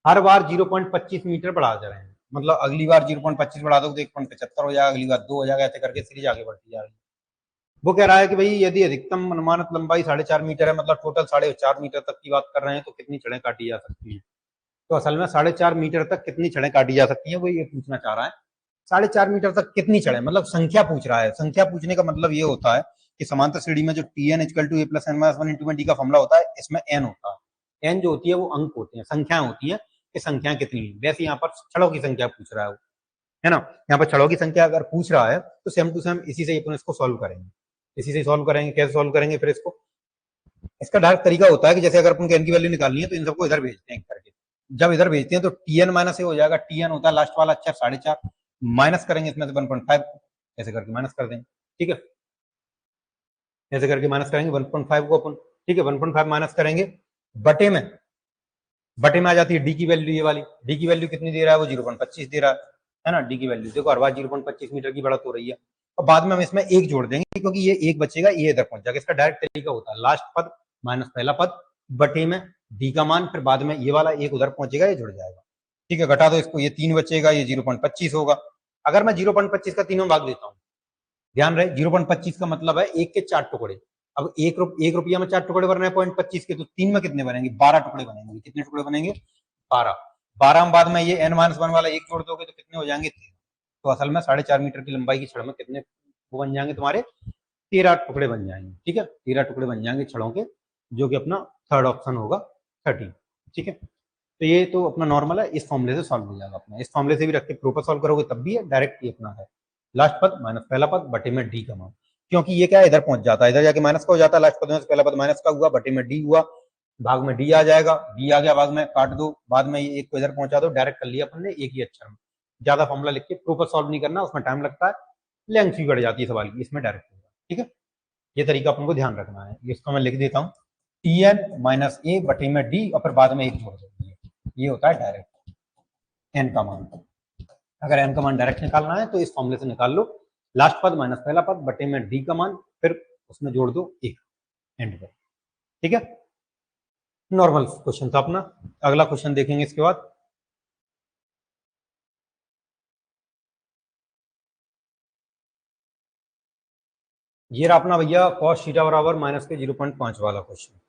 Speaker 1: हर बार 0.25 मीटर बढ़ा जा रहे हैं, मतलब अगली बार 0.25 बढ़ा दो तो 1.75 हो जाएगा, अगली बार 2 हो जाएगा, ऐसे करके सीरीज आगे बढ़ती जा रही है। वो कह रहा है कि भाई यदि अधिकतम अनुमानित लंबाई 4.5 मीटर है, मतलब टोटल 4.5 मीटर तक की बात कर रहे हैं, तो कितनी छड़ें काटी जा सकती हैं। तो असल में 4.5 मीटर तक कितनी छड़ें काटी जा सकती हैं, वो ये पूछना चाह रहा है। 4.5 मीटर तक कितनी छड़ें, मतलब संख्या पूछ रहा है। संख्या पूछने का मतलब ये होता है कि समांतर श्रेणी में जो Tn equal to a plus n minus 1 into D का फॉर्मूला होता है, इसमें n होता है। n जो होती है वो अंक होते हैं, संख्याएं होती हैं कि संख्या कितनी है। वैसे यहाँ पर छड़ों की संख्या पूछ रहा है ना। यहाँ पर छड़ों की संख्या अगर पूछ रहा है तो सेम टू सेम इसी से अपन इसको सॉल्व करेंगे, इसी से सॉल्व करेंगे। कैसे सॉल्व करेंगे फिर इसको, इसका डायरेक्ट तरीका होता है कि जैसे अगर अपन को n की वैल्यू निकालनी है तो इन सबको इधर भेजते हैं करके। जब इधर भेजते हैं तो Tn माइनस ए हो जाएगा, Tn होता है लास्ट वाला अक्षर 4.5, माइनस करेंगे इसमें से 1.5, ऐसे करके माइनस कर देंगे, ठीक है। ऐसे करके माइनस करेंगे 1.5 को अपन, ठीक है। 1.5 माइनस करेंगे, बटे में आ जाती है डी की वैल्यू, ये वाली डी की वैल्यू कितनी दे रहा है, वो 0.25 दे रहा है ना। डी की वैल्यू देखो, हर बार 0.25 मीटर की बढ़त हो रही है, और बाद में हम इसमें एक जोड़ देंगे क्योंकि ये एक बचेगा, ये इधर पहुंच जाएगा। इसका डायरेक्ट तरीका होता है लास्ट पद माइनस पहला पद, बटे में डी का मान, फिर बाद में ये वाला एक उधर पहुंचेगा, ये जुड़ जाएगा, ठीक है। घटा दो इसको, ये 3 बचेगा, ये 0.25 होगा। अगर मैं 0.25 का तीनों भाग देता हूँ, ध्यान रहे 0.25 का मतलब है 1 के 4 टुकड़े। अब एक रुपया में 4 टुकड़े बन रहे हैं 0.25 के, तो 3 में कितने बनेंगे, 12 टुकड़े बनेंगे। कितने टुकड़े बनेंगे, 12। 12 में बाद में ये n-1 वाला एक जोड़ दोगे तो कितने हो जाएंगे, 13। तो असल में 4.5 मीटर की लंबाई की छड़ में कितने वो बन जाएंगे तुम्हारे, 13 टुकड़े बन जाएंगे। ठीक है, 13 टुकड़े बन जाएंगे छड़ों के, जो कि अपना थर्ड ऑप्शन होगा 13। ठीक है, तो ये तो अपना नॉर्मल है, इस फॉर्मूले से सॉल्व हो जाएगा अपना। इस फॉर्मूले से भी रख के प्रॉपर सॉल्व करोगे तब भी है, डायरेक्ट ये अपना है लास्ट पद माइनस पहला पद बटे में डी का मान, क्योंकि ये क्या है इधर पहुंच जाता है, इधर जाके माइनस का हो जाता है, लास्ट पद में पहला पद माइनस का हुआ, बटे में डी हुआ, भाग में डी आ जाएगा, डी आ गया भाग में, काट दो, बाद में ये एक को इधर पहुंचा दो, डायरेक्ट कर लिया अपन ने एक ही अक्षर में। ज्यादा फॉर्मूला लिख के प्रॉपर सॉल्व नहीं करना, उसमें टाइम लगता है, लेंथ भी बढ़ जाती है सवाल की, इसमें डायरेक्ट होगा। ठीक है, ये तरीका अपन को ध्यान रखना है। इसको मैं लिख देता हूँ टी एन माइनस ए बटे में डी, और फिर बाद में एक जोड़ देंगे, ये होता है डायरेक्ट एन का मान। अगर एन का मान डायरेक्ट निकालना है तो इस फॉर्मूले से निकाल लो, लास्ट पद माइनस पहला पद बटे में डी का मान, फिर उसमें जोड़ दो एक एंड पे। ठीक है, नॉर्मल क्वेश्चन था अपना। अगला क्वेश्चन देखेंगे इसके बाद। ये रहा अपना भैया cos थीटा बराबर माइनस के 0.5 वाला क्वेश्चन।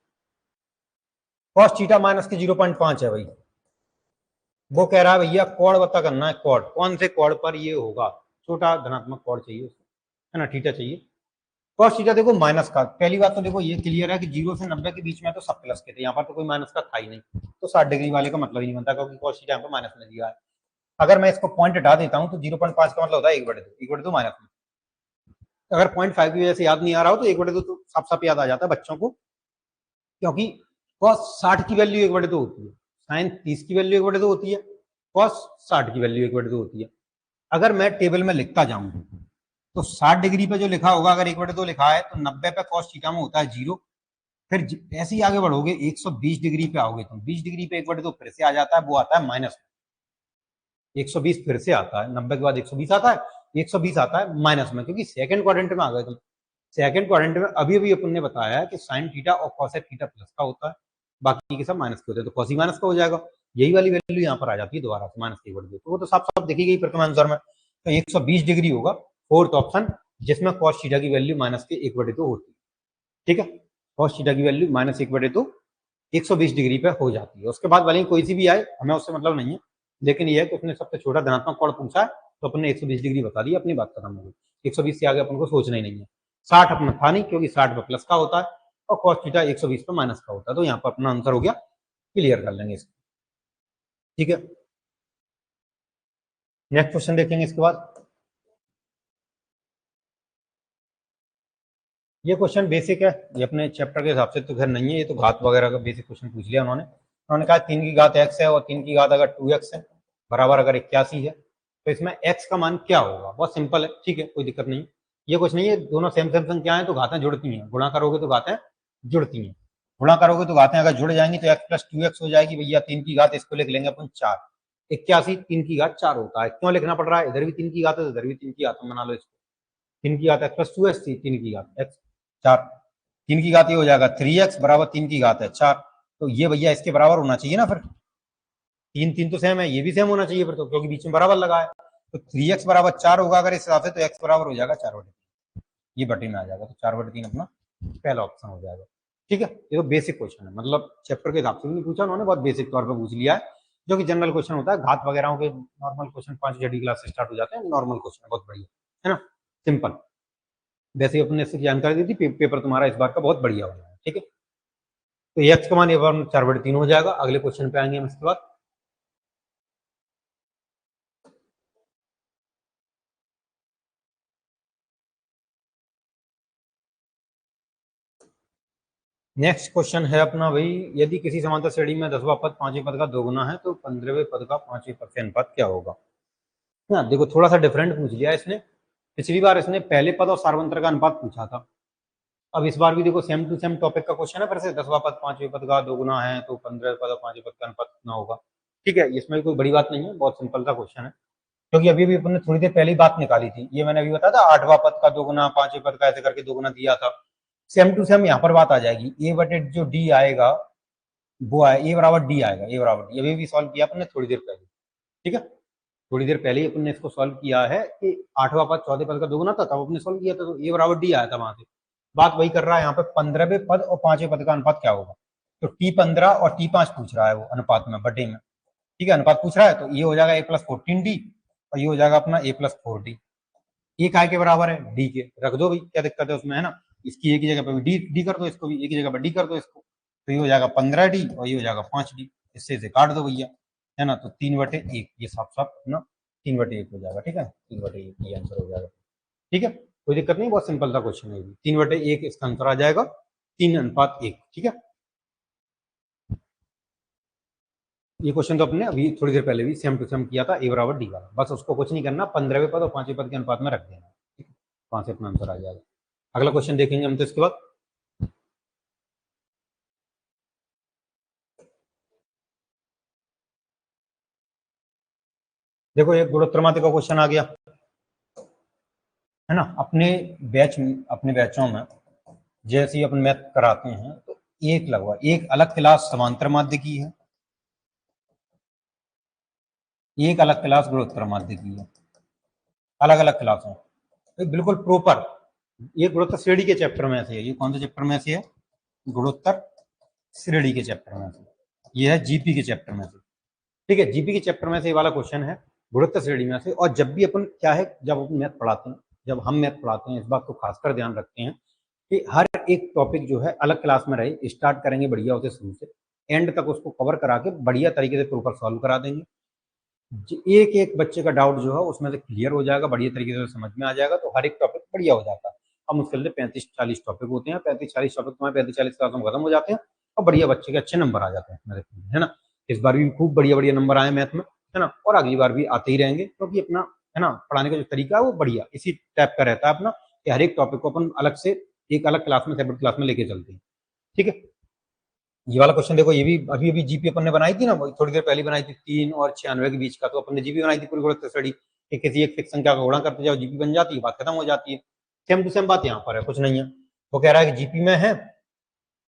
Speaker 1: cos थीटा माइनस के 0.5 है भाई, वो कह रहा है भैया कोण पता करना है, कोण कौन से कोण पर ये होगा, छोटा धनात्मक कोण चाहिए उसको, है ना, थीटा चाहिए। cos थीटा देखो माइनस का, पहली बात तो देखो ये क्लियर है कि 0 से 90 के बीच में तो सब प्लस के थे, यहाँ पर तो कोई माइनस का था ही नहीं, तो 60 डिग्री वाले का मतलब ही नहीं बनता, क्योंकि cos थीटा यहाँ पर माइनस में दिया है। अगर मैं इसको पॉइंट हटा देता हूँ तो 0.5 का मतलब होता है 1/2 माइनस में। अगर 0.5 की वजह से याद नहीं आ रहा हो तो 1/2 तो साफ साफ याद आ जाता है बच्चों को, क्योंकि cos 60 की वैल्यू 1/2 होती है, sin 30 की वैल्यू 1/2 होती है, cos 60 की वैल्यू 1/2 होती है। अगर मैं टेबल में लिखता जाऊं तो 60 डिग्री पे जो लिखा होगा, अगर 1/2 लिखा है तो 90 पे cos थीटा में होता है 0, फिर ऐसे ही आगे बढ़ोगे 120 डिग्री पे आओगे तो 20 डिग्री पे 1/2 फिर से आ जाता है, वो आता है माइनस में, 120 फिर से आता है, 90 के बाद 120 आता है, 120 आता है माइनस में, क्योंकि सेकंड क्वाड्रेंट में आ गए तुम। सेकंड क्वाड्रेंट में अभी अभी अपन ने बताया है कि साइन थीटा और कॉसेक थीटा प्लस का होता है, बाकी के सब माइनस के होते हैं, तो कॉस ही माइनस का हो जाएगा। यही वाली वैल्यू यहाँ पर आ जाती है दोबारा से माइनस की, तो वो तो साफ साफ देखी गई प्रथम आंसर में, तो 120 डिग्री होगा फोर्थ ऑप्शन, जिसमें कॉस थीटा की वैल्यू माइनस के 1/2 होती है। ठीक है, कॉस थीटा की वैल्यू माइनस 1/2 120 डिग्री पे हो जाती है। उसके बाद वाली कोई सी भी आए हमें उससे मतलब नहीं है, लेकिन यह है कि उसने सबसे छोटा धनात्मक कोण पूछा है तो अपने 120 डिग्री बता दी, अपनी बात खत्म हो गई। 120 से आगे अपन को सोचना ही नहीं है। 60 अपना था नहीं, क्योंकि 60 पे प्लस का होता है और कॉस थीटा 120 पे माइनस का होता है, तो यहाँ पर अपना आंसर हो गया, क्लियर कर लेंगे इसको। ठीक है, नेक्स्ट क्वेश्चन देखेंगे इसके बाद। ये क्वेश्चन बेसिक है, ये अपने चैप्टर के हिसाब से तो खैर नहीं है, ये तो घात वगैरह का बेसिक क्वेश्चन पूछ लिया उन्होंने कहा 3 की घात x है और 3 की घात अगर 2x है बराबर अगर 81 है तो इसमें x का मान क्या होगा। बहुत सिंपल है, ठीक है, कोई दिक्कत नहीं, ये कुछ नहीं है, दोनों सेम सेम संख्या है तो घातें जुड़ती हैं, गुणा करोगे तो घातें जुड़ती हैं, गुणा करोगे तो घातें अगर जुड़ जाएंगी तो x प्लस 2x हो जाएगी भैया, 3 की घात इसको लिख लेंगे अपन 4, 81 3 की घात 4 होता है। क्यों लिखना पड़ रहा है, इधर भी 3 की घात है इधर भी 3 की घात, बना लो इसको, 3 की घात x प्लस 2x, 3 की घात x 4, 3 की घात ये हो जाएगा 3x बराबर 3 की घात है 4, तो ये भैया इसके बराबर होना चाहिए ना, फिर 3 3 तो सेम है, ये भी सेम होना चाहिए फिर तो, क्योंकि बीच में बराबर लगा है, तो 3x बराबर 4 होगा अगर इस हिसाब से, तो x बराबर हो जाएगा 4/3, ये बटे में आ जाएगा, तो 4/3 अपना पहला ऑप्शन हो जाएगा। ठीक है, ये तो बेसिक क्वेश्चन है, मतलब चैप्टर के हिसाब से नहीं पूछा उन्होंने, बहुत बेसिक तौर पर पूछ लिया है, जो कि जनरल क्वेश्चन होता है, घात वगैरह के नॉर्मल क्वेश्चन 5 छठी क्लास से स्टार्ट हो जाते हैं, नॉर्मल क्वेश्चन बहुत बढ़िया है ना, सिंपल। वैसे ही अपने इससे जानकारी दी थी, पेपर तुम्हारा इस बार का बहुत बढ़िया हो जाएगा। ठीक है, तो एक्स का मान 4/3 हो जाएगा। अगले क्वेश्चन पे आएंगे हम इसके बाद। नेक्स्ट क्वेश्चन है अपना भाई, यदि किसी समांतर श्रेणी में 10वां पद 5वें पद का दोगुना है तो 15वें पद का 5वें पद से अनुपात क्या होगा। हाँ देखो, थोड़ा सा डिफरेंट पूछ लिया इसने, पिछली बार इसने पहले पद और सार्वंत्र का अनुपात पूछा था, अब इस बार भी देखो सेम टू सेम टॉपिक का क्वेश्चन है, फिर से 10वां पद 5वें पद का दोगुना है तो 15वें पद और 5वें पद का अनुपात कितना होगा। ठीक है, इसमें कोई बड़ी बात नहीं है, बहुत सिंपल सा क्वेश्चन है, क्योंकि अभी भी अपन ने थोड़ी देर पहले बात निकाली थी, ये मैंने अभी बताया था 8वां पद का दोगुना 5वें पद का ऐसे करके दोगुना दिया था, सेम टू सेम यहाँ पर बात आ जाएगी। ए बटे जो डी आएगा वो आए, ए बराबर डी आएगा, ए बराबर डी, अभी भी सॉल्व किया अपन ने थोड़ी देर पहले। ठीक है, थोड़ी देर पहले ही अपन ने इसको सॉल्व किया है कि 8वां पद 14वें पद का दोगुना था, तब अपने सॉल्व किया था, तो ए बराबर डी आया था वहां से। बात वही कर रहा है यहाँ पे, 15वें पद और 5वें पद का अनुपात क्या होगा, तो T15 और T5 पूछ रहा है वो अनुपात में, बटे में। ठीक है, अनुपात पूछ रहा है, तो ये हो जाएगा a + 14d और ये हो जाएगा अपना a + 4d, ए काय के बराबर है, डी के, रख दो भाई, क्या दिक्कत है उसमें, है ना। इसकी एक ही जगह पे डी डी कर दो, इसको भी एक ही जगह पे डी कर दो इसको, तो ये हो जाएगा 15D और ये हो जाएगा 5D, इससे इसे काट दो भैया, है ना। तो 3/1 ये साफ साफ अपना 3/1 हो जाएगा, ठीक है, 3/1 ये आंसर हो जाएगा, ठीक है, कोई दिक्कत नहीं, बहुत सिंपल था क्वेश्चन है, 3/1 इसका आंसर आ जाएगा, 3:1, ठीक है। ये क्वेश्चन तो अपने अभी थोड़ी देर पहले भी सेम टू सेम किया था, ए बराबर डी वाला, बस उसको कुछ नहीं करना, 15वें पद और 5वें पद के अनुपात में रख देना, ठीक है, 5 से अपना आंसर आ जाएगा। अगला क्वेश्चन देखेंगे हम तो इसके बाद, देखो एक गुणोत्तर मात्रा का क्वेश्चन आ गया, है ना। अपने बैचों में जैसे ही अपन मैथ कराते हैं तो एक अलग क्लास समांतर माध्य की है, एक अलग क्लास गुणोत्तर माध्य की है, अलग अलग क्लास है, तो बिल्कुल प्रॉपर ये गुणोत्तर श्रेणी के चैप्टर में से है, ये कौन से चैप्टर में से है, गुणोत्तर श्रेणी के चैप्टर में से, ये है जीपी के चैप्टर में से, ठीक है, जीपी के चैप्टर में से ये वाला क्वेश्चन है गुणोत्तर श्रेणी में से। और जब भी अपन क्या है, जब अपन मैथ पढ़ाते हैं, जब हम मैथ पढ़ाते हैं, इस बात को खासकर ध्यान रखते हैं कि हर एक टॉपिक जो है अलग क्लास में रहे, स्टार्ट करेंगे बढ़िया होते शुरू से एंड तक उसको कवर करा के बढ़िया तरीके से प्रॉपर सॉल्व करा देंगे, एक एक बच्चे का डाउट जो है उसमें से क्लियर हो जाएगा, बढ़िया तरीके से समझ में आ जाएगा, तो हर एक टॉपिक बढ़िया हो जाता है। अब मुश्किल से 35-40 टॉपिक होते हैं, 35-40 टॉपिक तुम्हारे 35-40 क्लास में खत्म हो जाते हैं और बढ़िया बच्चे के अच्छे नंबर आ जाते हैं मेरे, है ना। इस बार भी खूब बढ़िया बढ़िया नंबर आए मैथ में, है ना, और अगली बार भी आते ही रहेंगे, क्योंकि अपना है ना पढ़ाने का जो तरीका है वो बढ़िया इसी टाइप का रहता है अपना, कि हर एक टॉपिक को अपन अलग से एक अलग क्लास में, सेपरेट क्लास में लेके चलते हैं, ठीक है। ये वाला क्वेश्चन देखो, ये भी अभी अभी जीपी अपन ने बनाई थी ना, थोड़ी देर पहले बनाई थी, 3 और 96 के बीच का, तो अपन ने जीपी बनाई थी पूरी गुणोत्तर श्रेणी, किसी एक फिक्स संख्या का गुणा करते जाओ जीपी बन जाती है, बात खत्म हो जाती है। सेम टू सेम बात यहाँ पर है, कुछ नहीं है। वो कह रहा है कि जीपी में है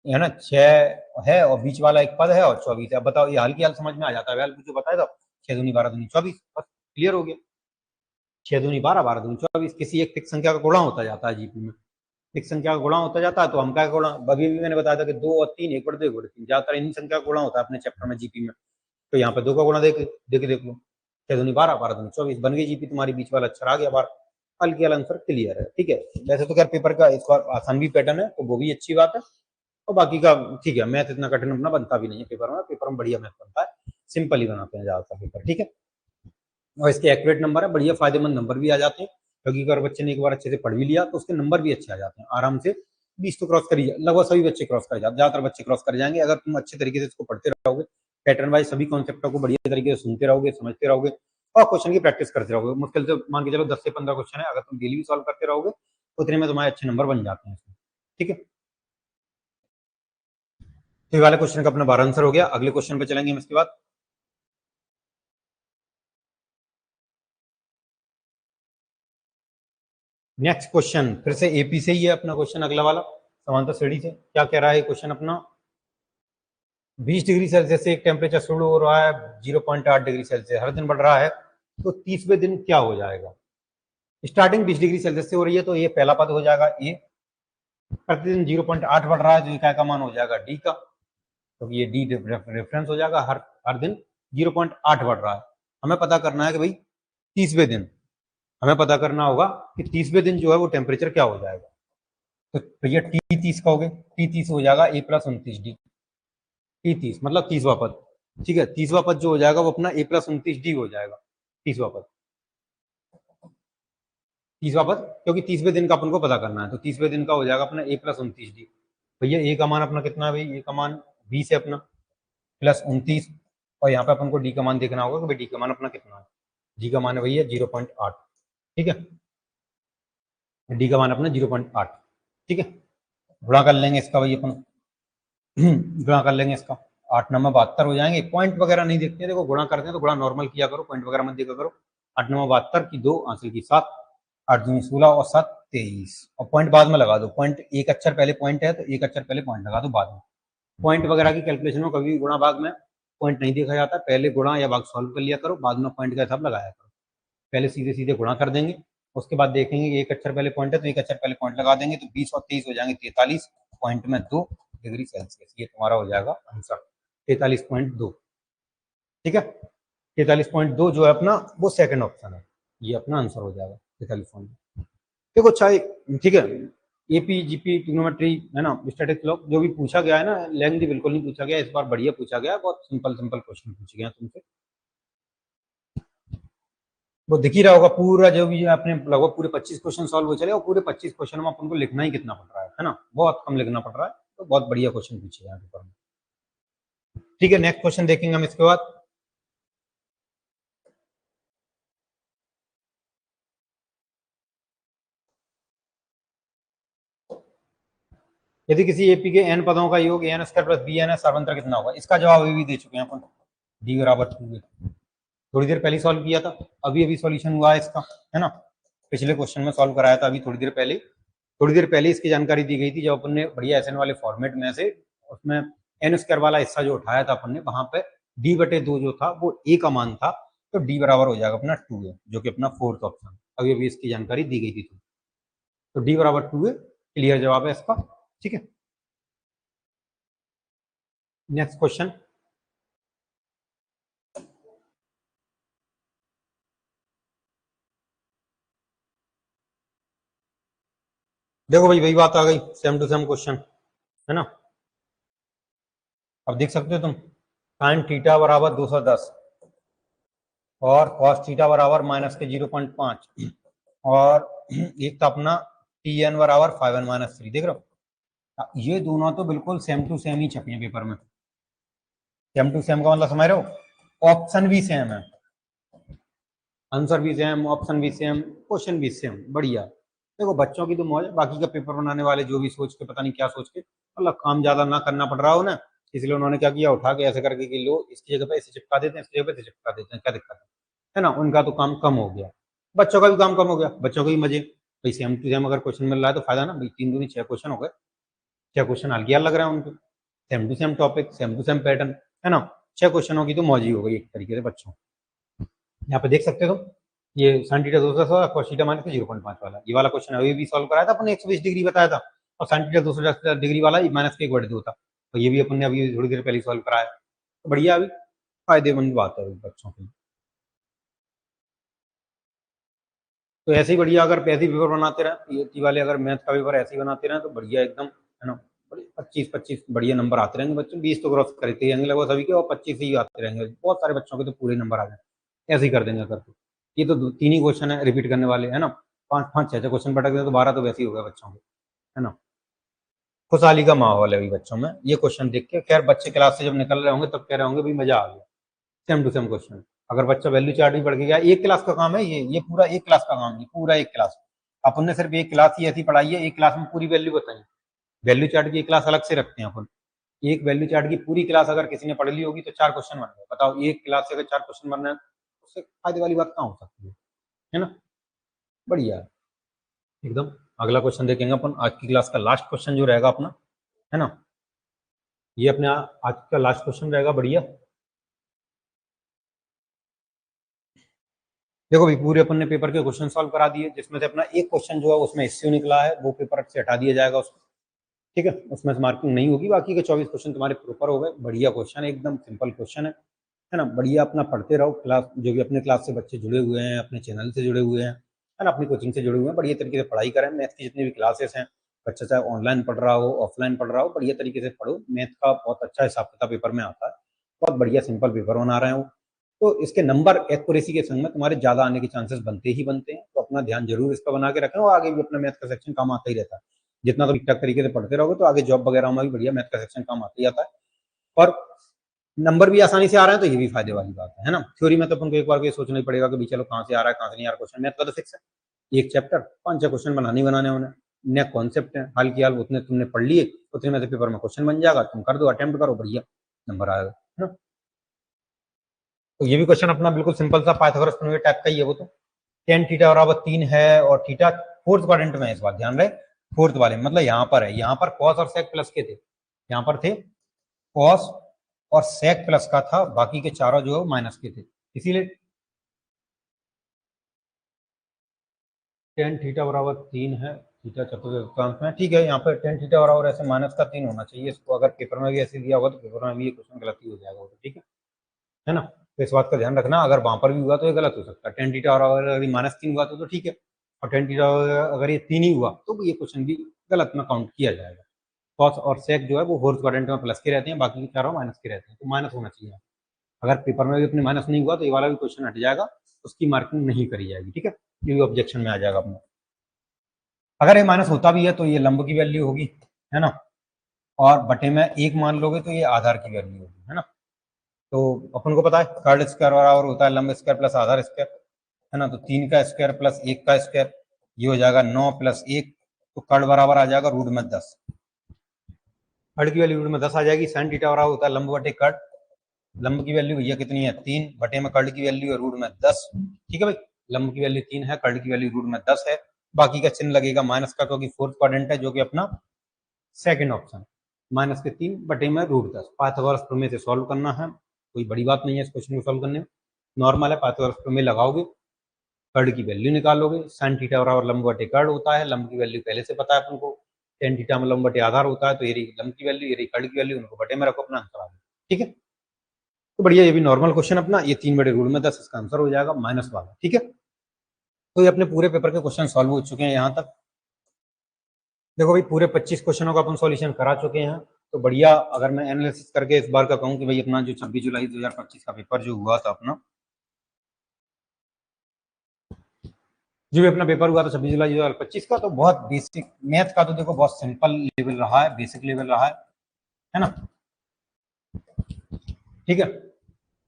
Speaker 1: ना 6 है और बीच वाला एक पद है और 24 है। अब बताओ, ये हाल की हाल समझ में आ जाता है, हल जो बताया था, 6 दूनी 12 दूनी 24, बस क्लियर हो गया, 6 दूनी 12 12 दूनी 24, किसी एक फिक्स संख्या का गुणा होता जाता है जीपी में, एक संख्या का गुणा होता जाता है, तो हम क्या गुणा, अभी भी मैंने बताया था कि 2 और 3 1/2 1/3, ज्यादातर इन्हीं संख्या का गुणा होता है अपने चैप्टर में जीपी में, तो यहाँ पे 2 का गुणा देख लो, 6 दूनी 12 12 दूनी 24, बन गई जीपी तुम्हारी, बीच वाला अक्षर आ गया बाहर, हल की आंसर क्लियर है, ठीक है। वैसे तो खैर पेपर का इस बार आसान भी पैटर्न है, तो वो भी अच्छी बात है, और बाकी का ठीक है, मैथ इतना कठिन अपना बनता भी नहीं है पेपर में बढ़िया मैथ बनता है, सिंपल ही बनाते हैं ज्यादातर पेपर, ठीक है। और इसके एक्यूरेट नंबर है, बढ़िया फायदेमंद नंबर भी आ जाते हैं, क्योंकि अगर बच्चे ने एक बार अच्छे से पढ़ भी लिया तो उसके नंबर भी अच्छे आ जाते हैं आराम से, 20 तो क्रॉस करिए, लगभग सभी बच्चे क्रॉस कर जाते, ज्यादातर बच्चे क्रॉस कर जाएंगे अगर तुम अच्छे तरीके से इसको पढ़ते रहोगे, पैटर्न वाइज सभी कॉन्सेप्टों को बढ़िया तरीके से सुनते रहोगे, समझते रहोगे और क्वेश्चन की प्रैक्टिस करते रहोगे। मुश्किल से मान के चलो 10 से 15 क्वेश्चन है, अगर तुम डेली भी सॉल्व करते रहोगे तो उतने में तुम्हारे अच्छे नंबर बन जाते हैं, ठीक है। तो ये वाले क्वेश्चन का अपना 12 आंसर हो गया। अगले क्वेश्चन पे चलेंगे हम इसके बाद। नेक्स्ट क्वेश्चन फिर से एपी से ही है अपना क्वेश्चन, अगला वाला समांतर श्रेणी से। क्या कह रहा है क्वेश्चन अपना, 20 डिग्री सेल्सियस से एक टेम्परेचर शुरू हो रहा है 0.8 डिग्री सेल्सियस, हर दिन बढ़ रहा है, तो 30वें दिन क्या हो जाएगा। स्टार्टिंग 20 डिग्री सेल्सियस से हो रही है, तो ये पहला पद हो जाएगा ए, प्रतिदिन 0.8 बढ़ रहा है, तो इकाई का मान हो जाएगा डी का, तो ये डी रेफरेंस हो जाएगा, हर हर दिन 0.8 बढ़ रहा है। हमें पता करना है कि भाई 30वें दिन, हमें पता करना होगा कि 30वें दिन जो है वो टेम्परेचर क्या हो जाएगा, तो भैया टी 30 कहोगे, टी 30 हो जाएगा ए प्लस 29 डी, टी 30 मतलब 30वां पद, ठीक है, 30वां पद जो हो जाएगा वो अपना ए प्लस 29 डी हो जाएगा, 30वां पद, 30वां पद, क्योंकि 30वें दिन का अपन को पता करना है, तो 30वें दिन का हो जाएगा अपना ए प्लस 29 डी। भैया ए का मान अपना कितना है भाई, ए का मान 20 है अपना, प्लस 29, और यहाँ पे अपन को डी का मान देखना होगा कि भाई डी का मान अपना कितना है, डी का मान है भैया 0.8, ठीक है, डी का मान अपना 0.8, ठीक है। गुणा कर लेंगे इसका भाई अपन, गुणा कर लेंगे इसका, 8 9 72 हो जाएंगे, पॉइंट वगैरह नहीं देखते हैं, देखो गुणा करते हैं तो गुणा नॉर्मल किया करो, पॉइंट वगैरह मत देखा करो। 8 9 72 की 2 हासिल की 7, 8 दूनी 16 और 7 23, और पॉइंट बाद में लगा दो, पॉइंट एक अक्षर पहले पॉइंट है तो एक अक्षर पहले पॉइंट लगा दो बाद में। पॉइंट वगैरह की कैलकुलेशन में कभी गुणा भाग में पॉइंट नहीं देखा जाता, पहले गुणा या भाग सॉल्व कर लिया करो, बाद में पॉइंट का हिसाब लगाया करो। पहले सीधे सीधे गुणा कर देंगे, उसके बाद देखेंगे कि एक अक्षर पहले पॉइंट है तो एक अक्षर पहले पॉइंट लगा देंगे, तो 20 और 23 हो जाएंगे 43, पॉइंट में 2 डिग्री सेल्सियस, ये तुम्हारा हो जाएगा आंसर 43.2, ठीक है। 43.2 जो है अपना वो सेकंड ऑप्शन है, ये अपना आंसर हो जाएगा 43.2। देखो चाहे, ठीक है, एपी जीपी ट्रिग्नोमेट्री है ना, स्टैटिस्टिक्स लॉ जो भी पूछा गया है ना, लेंथी बिल्कुल नहीं पूछा गया इस बार, बढ़िया पूछा गया, बहुत सिंपल सिंपल क्वेश्चन पूछे गए हैं तुमसे। वो दिख ही रहा होगा पूरा, जो भी आपने लगभग पूरे 25 क्वेश्चन सॉल्व हो चले, और पूरे 25 क्वेश्चन में अपन को लिखना ही कितना पड़ रहा है ना, बहुत कम लिखना पड़ रहा है, तो बहुत बढ़िया क्वेश्चन पूछे यहाँ पेपर में। ठीक है, नेक्स्ट क्वेश्चन देखेंगे हम इसके बाद। यदि किसी एपी के एन पदों का योग N square plus B N है सर्वंतर कितना होगा? इसका जवाब अभी भी दे चुके हैं अपन, डी बराबर 2 थोड़ी देर पहले सॉल्व किया था, अभी अभी सॉल्यूशन हुआ है इसका, है ना, पिछले क्वेश्चन में सॉल्व कराया था अभी थोड़ी देर पहले इसकी जानकारी दी गई थी, जब अपन ने बढ़िया एसएन वाले फॉर्मेट में से उसमें एन स्क्वायर वाला हिस्सा जो उठाया था अपन ने, वहां पे डी बटे 2 जो था वो ए का मान था, तो डी बराबर हो जाएगा अपना 2 है, जो कि अपना फोर्थ ऑप्शन, अभी अभी इसकी जानकारी दी गई थी, तो डी बराबर 2 है, क्लियर जवाब है इसका। ठीक है, नेक्स्ट क्वेश्चन। देखो भाई वही बात आ गई, सेम टू सेम क्वेश्चन है ना। अब देख सकते हो तुम, साइन थीटा बराबर 210 और कॉस थीटा बराबर माइनस के 0.5 और एक था अपना टी एन बराबर 5n माइनस 3, देख रहे हो, ये दोनों तो बिल्कुल सेम टू सेम ही छपे हैं पेपर में। सेम टू सेम का मतलब समझ रहे हो, ऑप्शन भी सेम है, आंसर भी सेम, ऑप्शन भी सेम, क्वेश्चन भी सेम, बढ़िया। देखो बच्चों की तो मौज है, बाकी का पेपर बनाने वाले जो भी सोच के, पता नहीं क्या सोच के, मतलब काम ज्यादा ना करना पड़ रहा हो ना, इसलिए उन्होंने क्या किया, उठा के ऐसे करके कि लो इसकी जगह पे ऐसे चिपका देते हैं, इसकी जगह पे ऐसे चिपका देते हैं, क्या दिक्कत है ना, उनका तो काम कम हो गया, बच्चों का भी काम कम हो गया, बच्चों को भी मजे, भाई सेम टू सेम अगर क्वेश्चन मिल रहा है तो फायदा ना भाई, 3 दूनी 6 क्वेश्चन हो गए, 6 क्वेश्चन हल किया लग रहा है उनको, same to same topic, same to same pattern, है ना, 6 क्वेश्चनों की तो मौज ही हो गई एक तरीके से बच्चों। यहाँ पे देख सकते हो, ये sine theta 210 cos theta minus 0.5 वाला, ये वाला क्वेश्चन अभी भी सॉल्व कराया था अपन ने, 120 डिग्री बताया था, और साइन थीटा 210 डिग्री वाला माइनस के 1/2 था, तो ये भी अपन ने अभी थोड़ी देर पहले सॉल्व कराया, तो बढ़िया, अभी फायदेमंद बात है बच्चों के लिए। तो ऐसे ही बढ़िया, अगर ऐसे पेपर बनाते रहे ये वाले, अगर मैथ का पेपर ऐसे ही बनाते रहे तो बढ़िया एकदम, है ना, 25 बढ़िया नंबर आते रहेंगे बच्चों, 20 तो क्रॉस करते रहेंगे लगभग सभी के, और 25 ही आते रहेंगे, बहुत सारे बच्चों के तो पूरे नंबर आ जाए, ऐसे ही कर देंगे अगर तो। ये तो 3 ही क्वेश्चन है रिपीट करने वाले, है ना, 5 6 क्वेश्चन पटक दे तो 12 तो वैसे ही हो गया बच्चों के, है ना, खुशहाली का माहौल है अभी बच्चों में, ये क्वेश्चन देख के खैर बच्चे क्लास से जब निकल रहे होंगे तब कह रहे होंगे भाई मजा आ गया, सेम टू सेम क्वेश्चन। अगर बच्चा वैल्यू चार्ट भी पढ़ के गया, एक क्लास का काम है ये पूरा एक क्लास का काम है, पूरा एक क्लास, अपन ने सिर्फ एक क्लास ही ऐसी पढ़ाई है, एक क्लास में पूरी वैल्यू बताई, वैल्यू चार्ट की एक क्लास अलग से रखते हैं अपन, एक वैल्यू चार्ट की पूरी क्लास अगर किसी ने पढ़ ली होगी तो 4 क्वेश्चन बन गए, बताओ एक क्लास से अगर 4 क्वेश्चन बनना है, उससे फायदे वाली बात कहाँ हो सकती है ना, बढ़िया एकदम। अगला क्वेश्चन देखेंगे अपन, आज की क्लास का लास्ट क्वेश्चन जो रहेगा अपना, है ना, ये अपने आज का लास्ट क्वेश्चन रहेगा, बढ़िया। देखो भाई पूरे अपन ने पेपर के क्वेश्चन सॉल्व करा दिए, जिसमें से अपना एक क्वेश्चन जो है उसमें इश्यू निकला है, वो पेपर से हटा दिया जाएगा उसको, ठीक है, उसमें से मार्किंग नहीं होगी, बाकी के 24 क्वेश्चन तुम्हारे प्रॉपर हो गए, बढ़िया क्वेश्चन है, एकदम सिंपल क्वेश्चन है ना, बढ़िया अपना पढ़ते रहो, क्लास जो भी अपने क्लास से बच्चे जुड़े हुए हैं, अपने चैनल से जुड़े हुए हैं, है ना, अपनी कोचिंग से जुड़े हुए हैं, बढ़िया तरीके से पढ़ाई करें, मैथ की जितनी भी क्लासेस हैं, बच्चा चाहे ऑनलाइन पढ़ रहा हो ऑफलाइन पढ़ रहा हो, बढ़िया तरीके से पढ़ो, मैथ का बहुत अच्छा हिसाब किताब पेपर में आता है, बहुत बढ़िया सिंपल पेपर बना रहे हो, तो इसके नंबर एक्यूरेसी के संग में तुम्हारे ज्यादा आने के चांसेस बनते ही बनते हैं, तो अपना ध्यान जरूर इस पर बना के रखें, और आगे भी अपना मैथ का सेक्शन काम आता ही रहता है, जितना तो ठीक ठाक तरीके से पढ़ते रहोगे तो आगे जॉब वगैरह में भी बढ़िया मैथ का सेक्शन काम आता ही आता है, और नंबर भी आसानी से आ रहे हैं, तो ये भी फायदे वाली बात है ना, थ्योरी में तो अपन को एक बार ये सोचना ही पड़ेगा कि भी चलो कहाँ से आ रहा है कहाँ से नहीं आ रहा क्वेश्चन, मैथ का तो फिक्स है, एक चैप्टर 5 6 क्वेश्चन बनाने ही बनाने होने, नया कॉन्सेप्ट है, हाल की हाल उतने तुमने पढ़ लिए, उतने में से पेपर में क्वेश्चन बन जाएगा, तुम कर दो अटेम्प्ट करो, बढ़िया नंबर आएगा, है ना। तो ये भी क्वेश्चन अपना बिल्कुल सिंपल सा पाइथागोरस प्रमेय टाइप का ही है, वो तो tan थीटा बराबर 3 है, और थीटा फोर्थ क्वाड्रेंट में है, इस बात ध्यान रहे, फोर्थ वाले मतलब यहाँ पर है, यहाँ पर कॉस और सेक प्लस के थे, यहाँ पर थे कॉस और सेक प्लस का था, बाकी के चारों जो है माइनस के थे, इसीलिए tan थीटा बराबर 3 है, थीटा चतुर्थांश में, ठीक है, यहाँ पर tan थीटा बराबर ऐसे माइनस का 3 होना चाहिए, इसको अगर पेपर में भी ऐसे दिया होगा तो पेपर में भी ये क्वेश्चन गलत ही हो जाएगा, तो ठीक है ना, तो इस बात का ध्यान रखना, अगर वहां पर भी हुआ तो ये गलत हो सकता है, tan थीटा बराबर माइनस 3 हुआ तो ठीक है, और tan थीटा अगर ये 3 ही हुआ तो ये क्वेश्चन भी गलत में काउंट किया जाएगा। कॉस और सेक जो है वो फोर्थ क्वाड्रेंट में प्लस के रहते हैं, बाकी चारों माइनस के रहते हैं, तो माइनस होना चाहिए। अगर पेपर में भी अपने माइनस नहीं हुआ तो ये वाला भी क्वेश्चन हट जाएगा, उसकी मार्किंग नहीं करी जाएगी, ठीक है, ये भी ऑब्जेक्शन में आ जाएगा अपना। अगर ये माइनस होता भी है तो ये लंब की वैल्यू होगी, है ना, और बटे में 1 मान लोगे तो ये आधार की वैल्यू होगी, है ना। तो अपन को पता है कर्ल स्क्वायर बराबर होता है लंब स्क्वायर प्लस आधार स्क्वायर, है ना, तो 3 का स्क्वायर प्लस 1 का स्क्वायर, ये हो जाएगा 9 प्लस 1, तो कर्ल बराबर आ जाएगा रूट में 10। कर्ल की वैल्यू रूट में 10 आ जाएगी। साइन थीटा बराबर होता है लंब बटे कर्ल, लंब की वैल्यू भैया कितनी है 3, बटे में कर्ल की वैल्यू है रूट में 10, ठीक है भाई, लंब की वैल्यू 3 है, कर्ल की वैल्यू रूट में 10 है, बाकी का चिन्ह लगेगा माइनस का क्योंकि फोर्थ क्वाड्रेंट है, जो कि अपना सेकंड ऑप्शन, माइनस के 3 बटे में रूट 10। पाइथागोरस प्रमेय से सॉल्व करना है, कोई बड़ी बात नहीं है इस क्वेश्चन को सॉल्व करने में, नॉर्मल है। पाइथागोरस प्रमेय लगाओगे, कर्ल की वैल्यू निकालोगे, साइन थीटा बराबर लंब बटे कर्ल होता है, लंब की वैल्यू पहले से पता है अपन को, टेन थीटा में लंब बटे आधार होता है, तो ये रही लंब की वैल्यू, ये रही कर्ल की वैल्यू, उनको बटे में रखो, अपना आंसर आ गया, ठीक है। तो बढ़िया, ये भी नॉर्मल क्वेश्चन अपना, ये 3 बटे रूट में 10, इसका आंसर हो जाएगा माइनस वाला, ठीक है। तो ये अपने पूरे पेपर के क्वेश्चन सॉल्व हो चुके हैं यहाँ तक। देखो भाई पूरे 25 क्वेश्चनों का अपन सॉल्यूशन करा चुके हैं, तो बढ़िया। अगर मैं एनालिसिस करके इस बार का कहूँ कि भाई अपना जो 26 जुलाई 2025 का पेपर जो हुआ था अपना, जो भी अपना पेपर हुआ था 26 जुलाई 2025 का, तो बहुत बेसिक मैथ का, तो देखो बहुत सिंपल लेवल रहा है, बेसिक लेवल रहा है ना, ठीक है।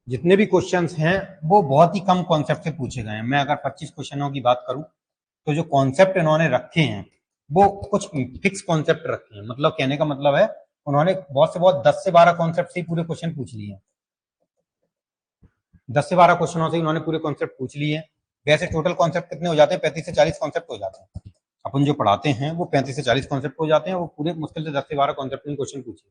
Speaker 1: जितने भी क्वेश्चंस हैं वो बहुत ही कम कॉन्सेप्ट से पूछे गए हैं। मैं अगर 25 क्वेश्चनों की बात करूं तो जो कॉन्सेप्ट इन्होंने रखे हैं वो कुछ फिक्स कॉन्सेप्ट रखे हैं, मतलब कहने का मतलब है उन्होंने बहुत से बहुत 10 से 12 कॉन्सेप्ट से ही पूरे क्वेश्चन पूछ लिए हैं, 10 से 12 क्वेश्चनों से उन्होंने पूरे कॉन्सेप्ट पूछ लिए हैं। वैसे टोटल कॉन्सेप्ट कितने हो जाते हैं, 35 से 40 कॉन्सेप्ट हो जाते हैं। अपन जो पढ़ाते हैं वो 35 से 40 कॉन्सेप्ट हो जाते हैं, वो पूरे मुश्किल से 10 से 12 कॉन्सेप्ट में क्वेश्चन पूछे,